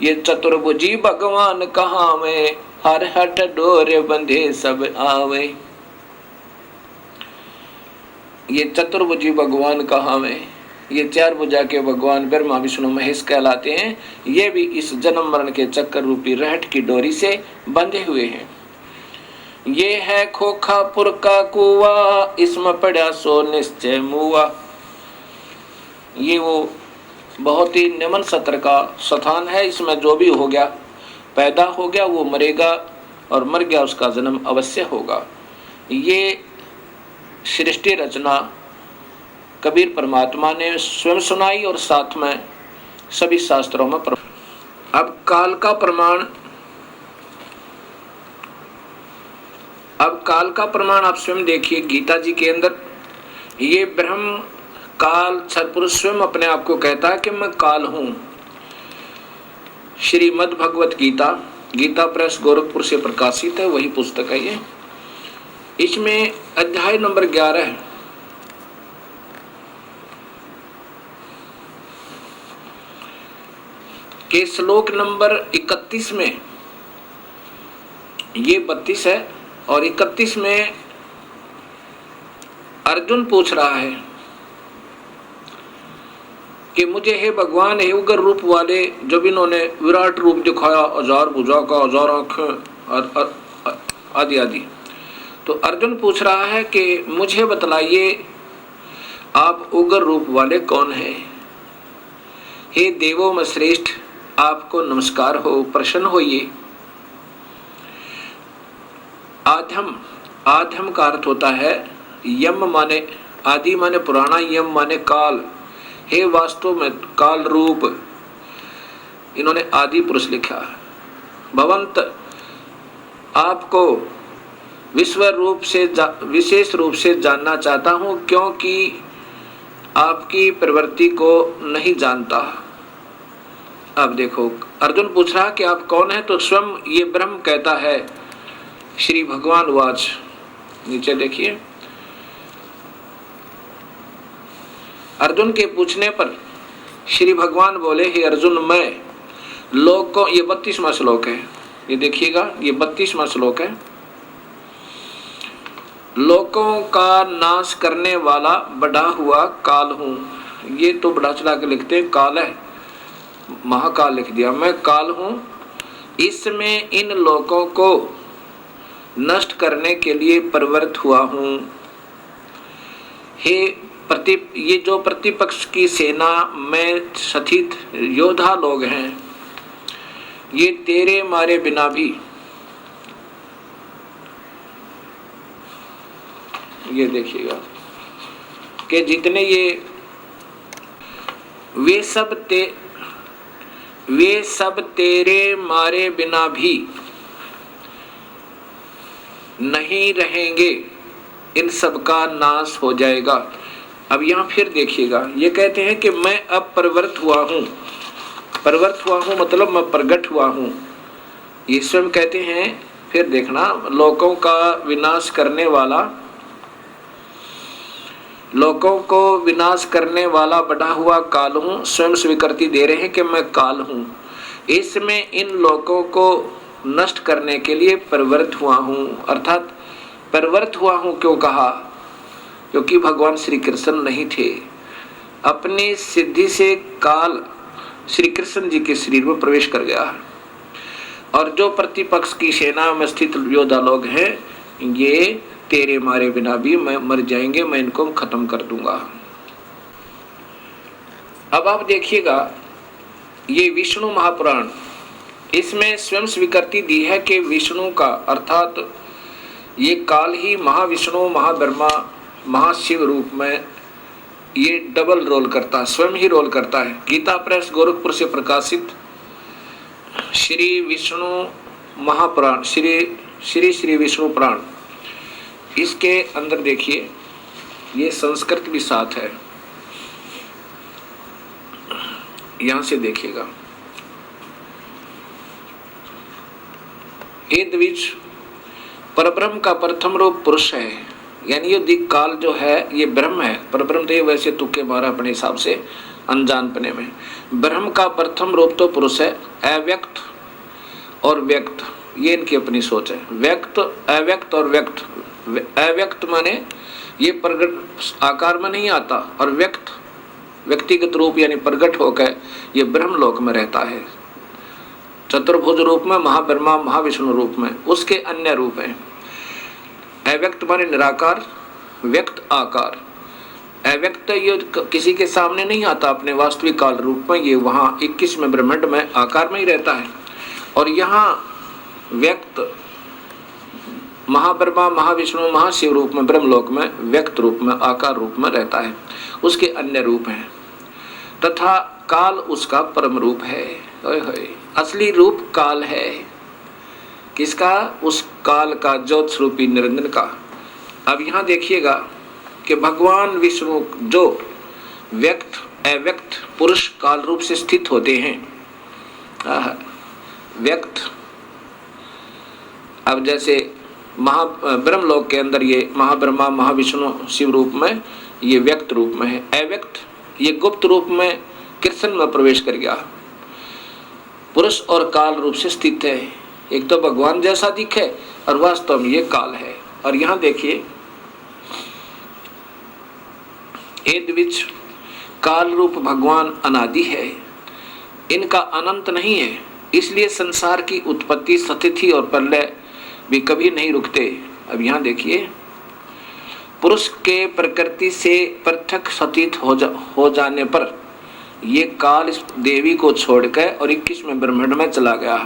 ये चतुर्भुजी भगवान कहाँ में, हरहट डोर बंधे सब आवे। ये चतुर्भुजी भगवान कहाँ में, ये 4 भुजा के भगवान ब्रह्मा विष्णु महेश कहलाते हैं। ये भी इस जन्म मरण के चक्कर रूपी रहट की डोरी से बंधे हुए हैं। ये है खोखापुर का कुआ, इसमें पड़ा सो निश्चय मुआ। ये वो बहुत ही निम्न सत्र का स्थान है, इसमें जो भी हो गया, पैदा हो गया, वो मरेगा, और मर गया उसका जन्म अवश्य होगा। ये सृष्टि रचना कबीर परमात्मा ने स्वयं सुनाई और साथ में सभी शास्त्रों में अब काल का प्रमाण काल का प्रमाण आप स्वयं देखिए गीता जी के अंदर। ये ब्रह्म काल सत्पुरुष स्वयं अपने आप को कहता है कि मैं काल हूं। श्रीमद् भगवत गीता, गीता प्रेस गोरखपुर से प्रकाशित है, वही पुस्तक है ये। इसमें अध्याय नंबर 11 के श्लोक नंबर 31 में, ये 32 है और 31 में अर्जुन पूछ रहा है कि मुझे हे भगवान, हे उग्र रूप वाले, जब इन्होंने विराट रूप दिखाया, 1000 भुजा का, 1000 आंखें आदि आदि, तो अर्जुन पूछ रहा है कि मुझे बतलाइए आप उग्र रूप वाले कौन हैं? हे देवों में श्रेष्ठ, आपको नमस्कार हो, प्रसन्न होइए। आधम, आधम का अर्थ होता है यम माने आदि माने पुराना, यम माने काल। हे वास्तव में काल रूप, इन्होंने आदि पुरुष लिखा। भवंत, आपको विश्व रूप से विशेष रूप से जानना चाहता हूं, क्योंकि आपकी प्रवृत्ति को नहीं जानता। अब देखो अर्जुन पूछ रहा कि आप कौन हैं, तो स्वयं ये ब्रह्म कहता है। श्री भगवान वाच, नीचे देखिए, अर्जुन के पूछने पर श्री भगवान बोले, हे अर्जुन, मैं लोग को, ये 32वां श्लोक है, ये देखिएगा, ये 32वां श्लोक है। लोगों का नाश करने वाला बढ़ा हुआ काल हूं। ये तो बढ़ा चला के लिखते हैं, काल है, महाकाल लिख दिया। मैं काल हूं, इसमें इन लोगों को नष्ट करने के लिए प्रवृत्त हुआ हूं। हे ये जो प्रतिपक्ष की सेना में स्थित योद्धा लोग हैं, ये तेरे मारे बिना भी, ये देखिएगा कि जितने ये वे सब तेरे मारे बिना भी नहीं रहेंगे, इन सब का नाश हो जाएगा। अब यहाँ फिर देखिएगा, ये कहते हैं कि मैं अब प्रवृत्त हुआ हूँ। प्रवृत्त हुआ हूँ मतलब मैं प्रकट हुआ हूँ, ये स्वयं कहते हैं। फिर देखना, लोगों का विनाश करने वाला, लोगों को विनाश करने वाला बढ़ा हुआ काल हूँ। स्वयं स्वीकृति दे रहे हैं कि मैं काल हूँ, इसमें इन लोगों को नष्ट करने के लिए प्रवृत्त हुआ हूँ। अर्थात प्रवृत्त हुआ हूँ क्यों कहा? क्योंकि भगवान श्री कृष्ण नहीं थे, अपनी सिद्धि से काल श्री कृष्ण जी के शरीर में प्रवेश कर गया। और जो प्रतिपक्ष की सेना में स्थित योद्धा लोग हैं, ये तेरे मारे बिना भी मैं मर जाएंगे, मैं इनको खत्म कर दूंगा। अब आप देखिएगा, ये विष्णु महापुराण, इसमें स्वयं स्वीकृति दी है कि विष्णु का, अर्थात ये काल ही महाविष्णु, महाब्रह्मा, महाशिव रूप में ये डबल रोल करता है, स्वयं ही रोल करता है। गीता प्रेस गोरखपुर से प्रकाशित श्री विष्णु महापुराण, श्री विष्णु पुराण, इसके अंदर देखिए, ये संस्कृत भी साथ है, यहां से देखिएगा। हे द्विज, परब्रह्म का प्रथम रूप पुरुष है, यानी ये दिक काल जो है ये ब्रह्म है। परब्रह्म तो ये वैसे तुक्के मारा अपने हिसाब से अनजानपने में। ब्रह्म का प्रथम रूप तो पुरुष है। अव्यक्त और व्यक्त, ये इनकी अपनी सोच है। व्यक्त, अव्यक्त और व्यक्त। अव्यक्त माने ये प्रगट आकार में नहीं आता, और व्यक्त व्यक्तिगत रूप यानी प्रगट होकर ये ब्रह्मलोक में रहता है, चतुर्भुज रूप में, महाब्रह्मा महाविष्णु रूप में, उसके अन्य रूप हैं। अव्यक्त माने निराकार, व्यक्त आकार। अव्यक्त ये किसी के सामने नहीं आता अपने वास्तविक काल रूप में, ये वहाँ 21 में ब्रह्मांड में आकार में ही रहता है। और यहाँ व्यक्त महाब्रह्मा महाविष्णु महाशिव रूप में, ब्रह्मलोक में व्यक्त रूप में, आकार रूप में रहता है, उसके अन्य रूप हैं। तथा काल उसका परम रूप है। असली रूप काल है, किसका? उस काल का, ज्योत स्वरूपी निरंजन का। अब यहाँ देखिएगा कि भगवान विष्णु जो व्यक्त अव्यक्त पुरुष काल रूप से स्थित होते हैं। व्यक्त, अब जैसे ब्रह्मलोक के अंदर ये महाब्रह्मा महाविष्णु शिव रूप में, ये व्यक्त रूप में है। अव्यक्त ये गुप्त रूप में कृष्ण में प्रवेश कर गया। पुरुष और काल रूप से स्थित है। एक तो भगवान जैसा दिखे और वास्तव में ये काल है। और यहाँ देखिए ये द्विज काल रूप भगवान अनादि है, इनका अनंत नहीं है, इसलिए संसार की उत्पत्ति, स्थिति और प्रलय भी कभी नहीं रुकते। अब यहाँ देखिए पुरुष के प्रकृति से पृथक सतीत हो जाने पर ये काल इस देवी को छोड़कर और 21वें ब्रह्मांड में चला गया।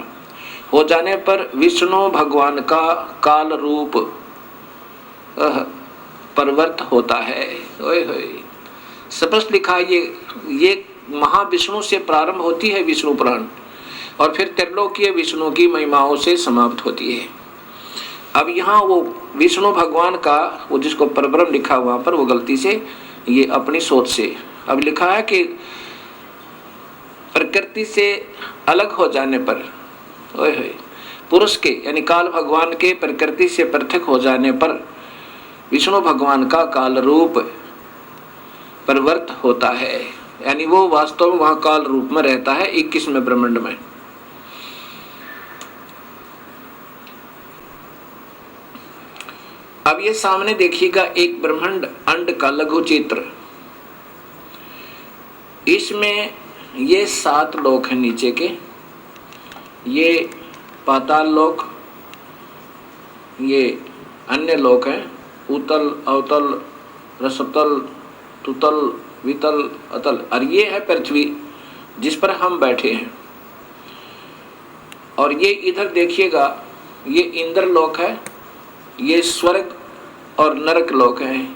हो जाने पर विष्णु भगवान का काल रूप परिवर्त होता है। ओए होए, स्पष्ट लिखा है। ये महाविष्णु से प्रारंभ होती है विष्णु पुराण, और फिर त्रिलोकीय विष्णु की महिमाओं से समाप्त होती है। अब यहाँ वो विष्णु भगवान का, वो जिसको परब्रह्म लिखा वहां पर, वो गलती से ये अपनी सोच से अब लिखा है कि प्रकृति से अलग हो जाने पर, ओए होए, पुरुष के यानी काल भगवान के प्रकृति से पृथक हो जाने पर विष्णु भगवान का काल रूप परिवर्त होता है, यानी वो वास्तव में वहां काल रूप में रहता है 21वें ब्रह्मांड में। अब ये सामने देखिएगा एक ब्रह्मांड अंड का लघु चित्र। इसमें ये 7 लोक हैं नीचे के, ये पाताल लोक, ये अन्य लोक हैं, उतल अवतल रसतल तुतल वितल अतल, और ये है पृथ्वी जिस पर हम बैठे हैं। और ये इधर देखिएगा ये इंद्र लोक है, ये स्वर्ग और नरक लोक है,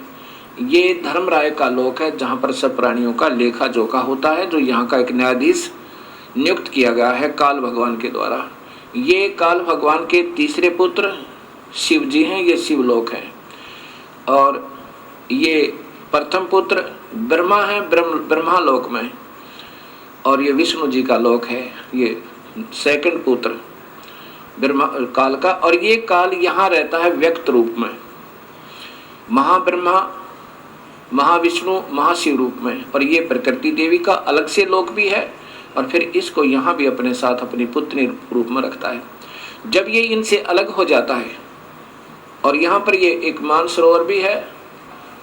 ये धर्मराय का लोक है जहां पर सब प्राणियों का लेखा जोखा होता है, जो यहाँ का एक न्यायाधीश नियुक्त किया गया है काल भगवान के द्वारा। ये काल भगवान के तीसरे पुत्र शिव जी हैं, ये शिवलोक है। और ये प्रथम पुत्र ब्रह्मा है, ब्रह्मा लोक में, और ये विष्णु जी का लोक है, ये सेकंड पुत्र ब्रह्मा काल का। और ये काल यहाँ रहता है व्यक्त रूप में, महाब्रह्मा महाविष्णु महाशिव रूप में, और ये प्रकृति देवी का अलग से लोक भी है, और फिर इसको यहाँ भी अपने साथ अपनी पुत्री रूप में रखता है। जब ये इनसे अलग हो जाता है, और यहाँ पर ये एक मानसरोवर भी है,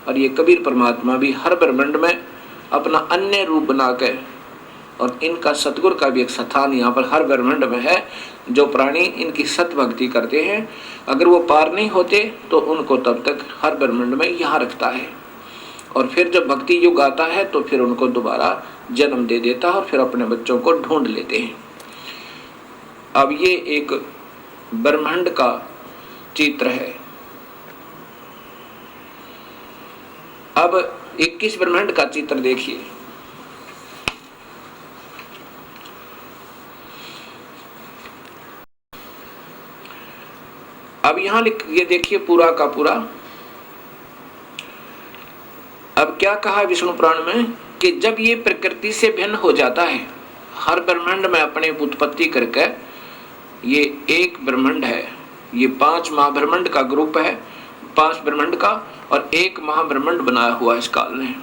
और ये कबीर परमात्मा भी हर ब्रह्मांड में अपना अन्य रूप बनाकर, और इनका सतगुरु का भी एक स्थान यहाँ पर हर ब्रह्मांड में है। जो प्राणी इनकी सत भक्ति करते हैं, अगर वो पार नहीं होते तो उनको तब तक हर ब्रह्मांड में यहाँ रखता है, और फिर जब भक्ति युग आता है तो फिर उनको दोबारा जन्म दे देता है, और फिर अपने बच्चों को ढूंढ लेते हैं। अब ये एक ब्रह्मांड का चित्र है। अब 21 ब्रह्मांड का चित्र देखिए। अब यहां ये देखिए पूरा का पूरा। अब क्या कहा विष्णु पुराण में कि जब ये प्रकृति से भिन्न हो जाता है, हर ब्रह्मांड में अपने उत्पत्ति करके, ये एक ब्रह्मांड है, ये 5 महाब्रह्मांड का ग्रुप है, 5 ब्रह्मांड का, और एक महाब्रह्मांड बनाया हुआ इस काल ने।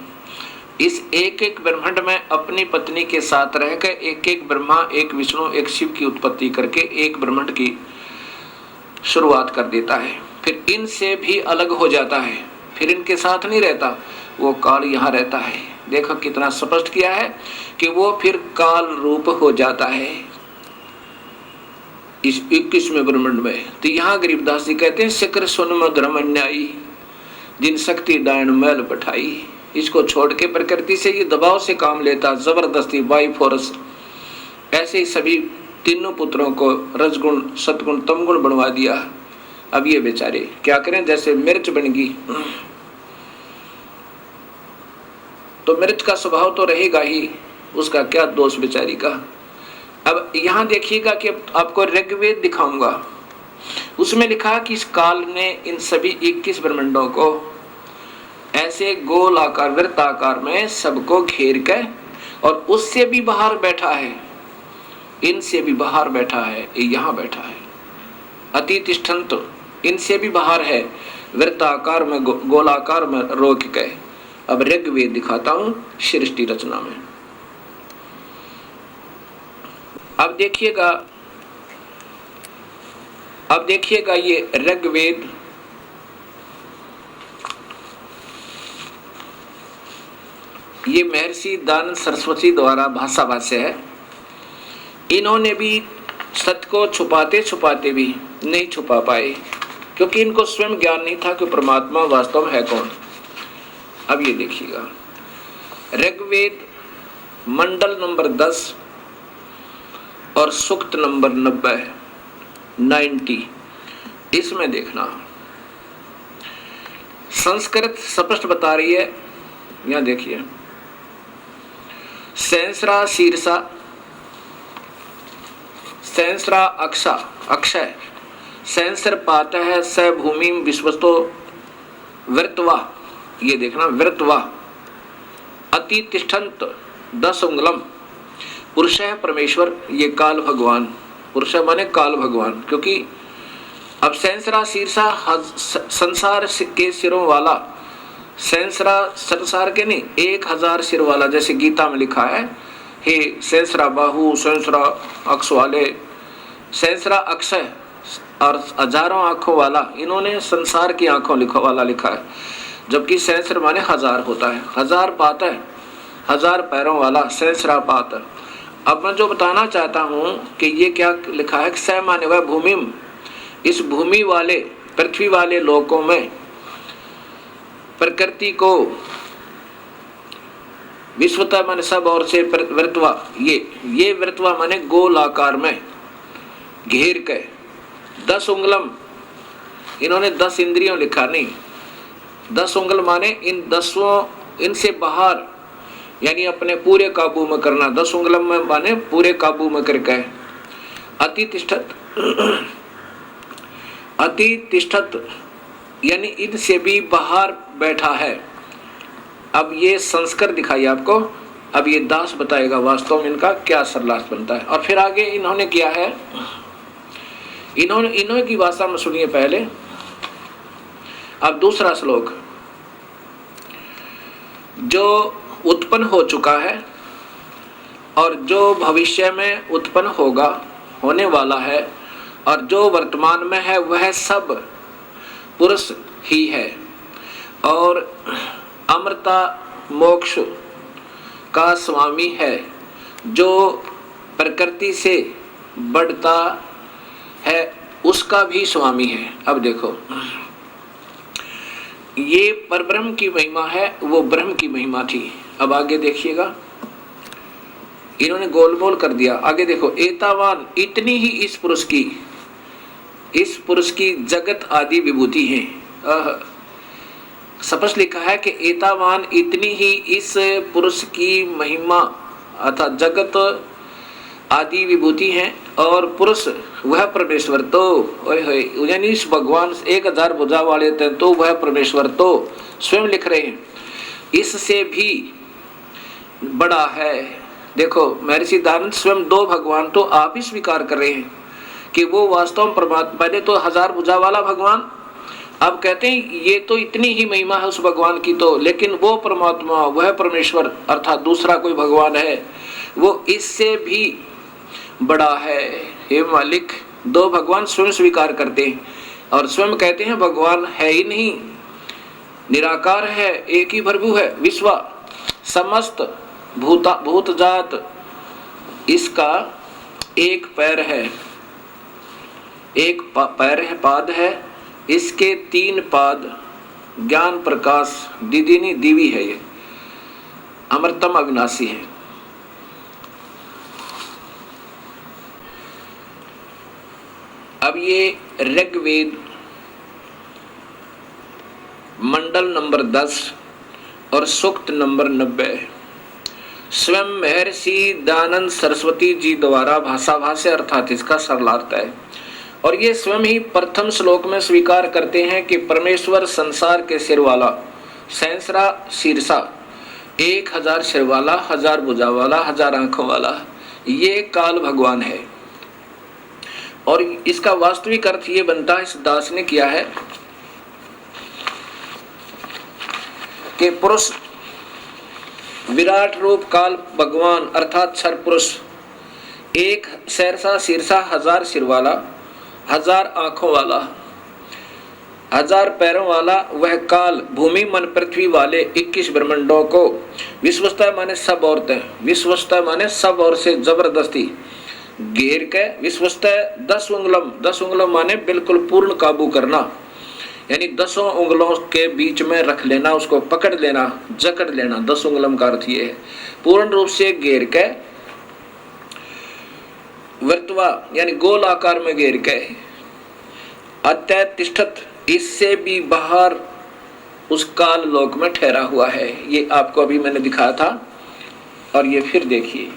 इस एक एक ब्रह्मांड में अपनी पत्नी के साथ रहकर एक एक ब्रह्मा, एक विष्णु, एक शिव की उत्पत्ति करके एक ब्रह्मांड की शुरुआत कर देता है। फिर इनसे भी अलग हो जाता है, फिर इनके साथ नहीं रहता, वो काल यहाँ रहता है। देखो कितना स्पष्ट किया है कि वो फिर काल रूप हो जाता है इस 21वें ब्रह्मांड में। तो यहाँ गरीबदास जी कहते हैं, शिखर सुन मधुरम अन्यायी जिन शक्ति डायन मैल बैठाई। इसको छोड़ के प्रकृति से ये दबाव से काम लेता, जबरदस्ती बाई फोर्स। ऐसे ही सभी तीनों पुत्रों को रजगुण सतगुण तमगुण बनवा दिया। अब ये बेचारे क्या करें, जैसे मिर्च बन गई तो मिर्च का स्वभाव तो रहेगा ही, उसका क्या दोष बेचारी का। अब यहाँ देखिएगा कि आपको ऋग्वेद दिखाऊंगा। उसमें लिखा कि इस काल ने इन सभी 21 ब्रह्मांडों को ऐसे गोल आकार वृत्ताकार में सबको घेर कर और उससे भी बाहर बैठा है, इनसे भी बाहर बैठा है, यहाँ बैठा है। अति तिष्ठन्त, इनसे भी बाहर है, वृत्ताकार में गोलाकार में रोक गए। अब ऋग्वेद दिखाता हूं सृष्टि रचना में। अब देखिएगा ये ऋग्वेद ये महर्षि दानंद सरस्वती द्वारा भाषा भाष्य है। इन्होंने भी सत्य को छुपाते छुपाते भी नहीं छुपा पाए, क्योंकि इनको स्वयं ज्ञान नहीं था कि परमात्मा वास्तव में है कौन। अब ये देखिएगा ऋग्वेद मंडल नंबर 10 और सूक्त नंबर 90 इसमें देखना संस्कृत स्पष्ट बता रही है। यहां देखिए सहस्रा शीर्षा सहस्रा अक्षा अक्षय सहस्र पात है स भूमि विश्वस्तो वृत्वा, ये देखना वृत्वा अति तिष्ठन्त 10 उंगलम पुरुष है परमेश्वर, ये काल भगवान, पुरुष माने काल भगवान। क्योंकि अब सहस्रा शीर्षा संसार के सिरों वाला, सहस्रा संसार के नहीं 1000 सिर वाला, जैसे गीता में लिखा है हे सहस्रा बाहु सहस्रा अक्ष वाले, सहस्रा अक्षय और हजारों आंखों वाला, इन्होंने संसार की आंखों वाला लिखा है। जबकि सहस्र माने 1000 होता है, 1000 पात है, 1000 पैरों वाला सहस्रा पात। अब मैं जो बताना चाहता हूं कि ये क्या लिखा है, स माने वह भूमि, इस भूमि वाले पृथ्वी वाले लोकों में प्रकृति को विश्वता माने सब और से वृत्वा, ये वृत्वा माने गोल आकार में घेर के 10 उंगलम, इन्होंने 10 इंद्रियों लिखा नहीं, 10 उंगल माने इन 10 इनसे बाहर, यानी अपने पूरे काबू में करना। 10 उंगलम में माने पूरे काबू में करके अति तिष्ठत यानी इनसे भी बाहर बैठा है। अब ये संस्कार दिखाई आपको। अब ये दास बताएगा वास्तव में इनका क्या सरलास बनता है। और फिर आगे इन्होंने किया है, इन्होंने की भाषा में सुनिए पहले। अब दूसरा श्लोक, जो उत्पन्न हो चुका है और जो भविष्य में उत्पन्न होगा, होने वाला है, और जो वर्तमान में है वह सब पुरुष ही है, और अमृता मोक्ष का स्वामी है, जो प्रकृति से बढ़ता है उसका भी स्वामी है। अब देखो ये परब्रह्म की महिमा है, वो ब्रह्म की महिमा थी। अब आगे देखिएगा, इन्होंने गोलमोल कर दिया। आगे देखो, एतावान इतनी ही इस पुरुष की जगत आदि विभूति है। स्पष्ट लिखा है कि एतावान इतनी ही इस पुरुष की महिमा अर्थात जगत आदि विभूति हैं, और पुरुष वह परमेश्वर तो यानी इस भगवान 1000 भुजा वाले थे तो वह परमेश्वर तो स्वयं लिख रहे हैं इससे भी बड़ा है। देखो महर्षि दानंद स्वयं 2 भगवान तो आप ही स्वीकार कर रहे हैं कि वो वास्तव में परमात्मा, पहले तो 1000 भुजा वाला भगवान, अब कहते हैं ये तो इतनी ही महिमा है उस भगवान की तो, लेकिन वो परमात्मा वह परमेश्वर अर्थात दूसरा कोई भगवान है वो इससे भी बड़ा है। हे मालिक, 2 भगवान स्वयं स्वीकार करते हैं और स्वयं कहते हैं भगवान है ही नहीं, निराकार है, एक ही प्रभु है, विश्व समस्त भूत जात इसका एक पैर है, एक पैर है, पाद है, इसके 3 पाद ज्ञान प्रकाश दिदिनी दिवी है, ये अमृतम अविनाशी है। अब ये ऋग्वेद मंडल नंबर 10 और सूक्त नंबर 90 स्वयं महर्षि दानंद सरस्वती जी द्वारा भाषा भाष्य अर्थात इसका सरलार्थ है। और ये स्वयं ही प्रथम श्लोक में स्वीकार करते हैं कि परमेश्वर संसार के सिर वाला, सहस्रा शीर्षा, 1000 सिर वाला, 1000 भुजा वाला, 1000 आंखों वाला, ये काल भगवान है। और इसका वास्तविक अर्थ ये बनता है, इस दास ने किया है कि पुरुष विराट रूप काल भगवान अर्थात क्षर पुरुष, 1 सहस्रा शीर्षा, 1000 सिर वाला, 1000 आंखों वाला, 1000 पैरों वाला वह काल भूमि मन पृथ्वी वाले 21 ब्रह्मांडों को विश्वस्तः माने सब औरतें, विश्वस्तः माने सब और से जबरदस्ती घेर के, विश्वस्तः 10 उंगलम, 10 उंगलम माने बिल्कुल पूर्ण काबू करना, यानी 10 उंगलों के बीच में रख लेना, उसको पकड़ लेना, जकड़ लेना। 10 उंगलम का अर्थ ये है पूर्ण रूप से घेर के, वर्तवा यानी गोल आकार में घेर के, अत्यतिष्ठत इससे भी बाहर उस काल लोक में ठहरा हुआ है। ये आपको अभी मैंने दिखाया था और ये फिर देखिए।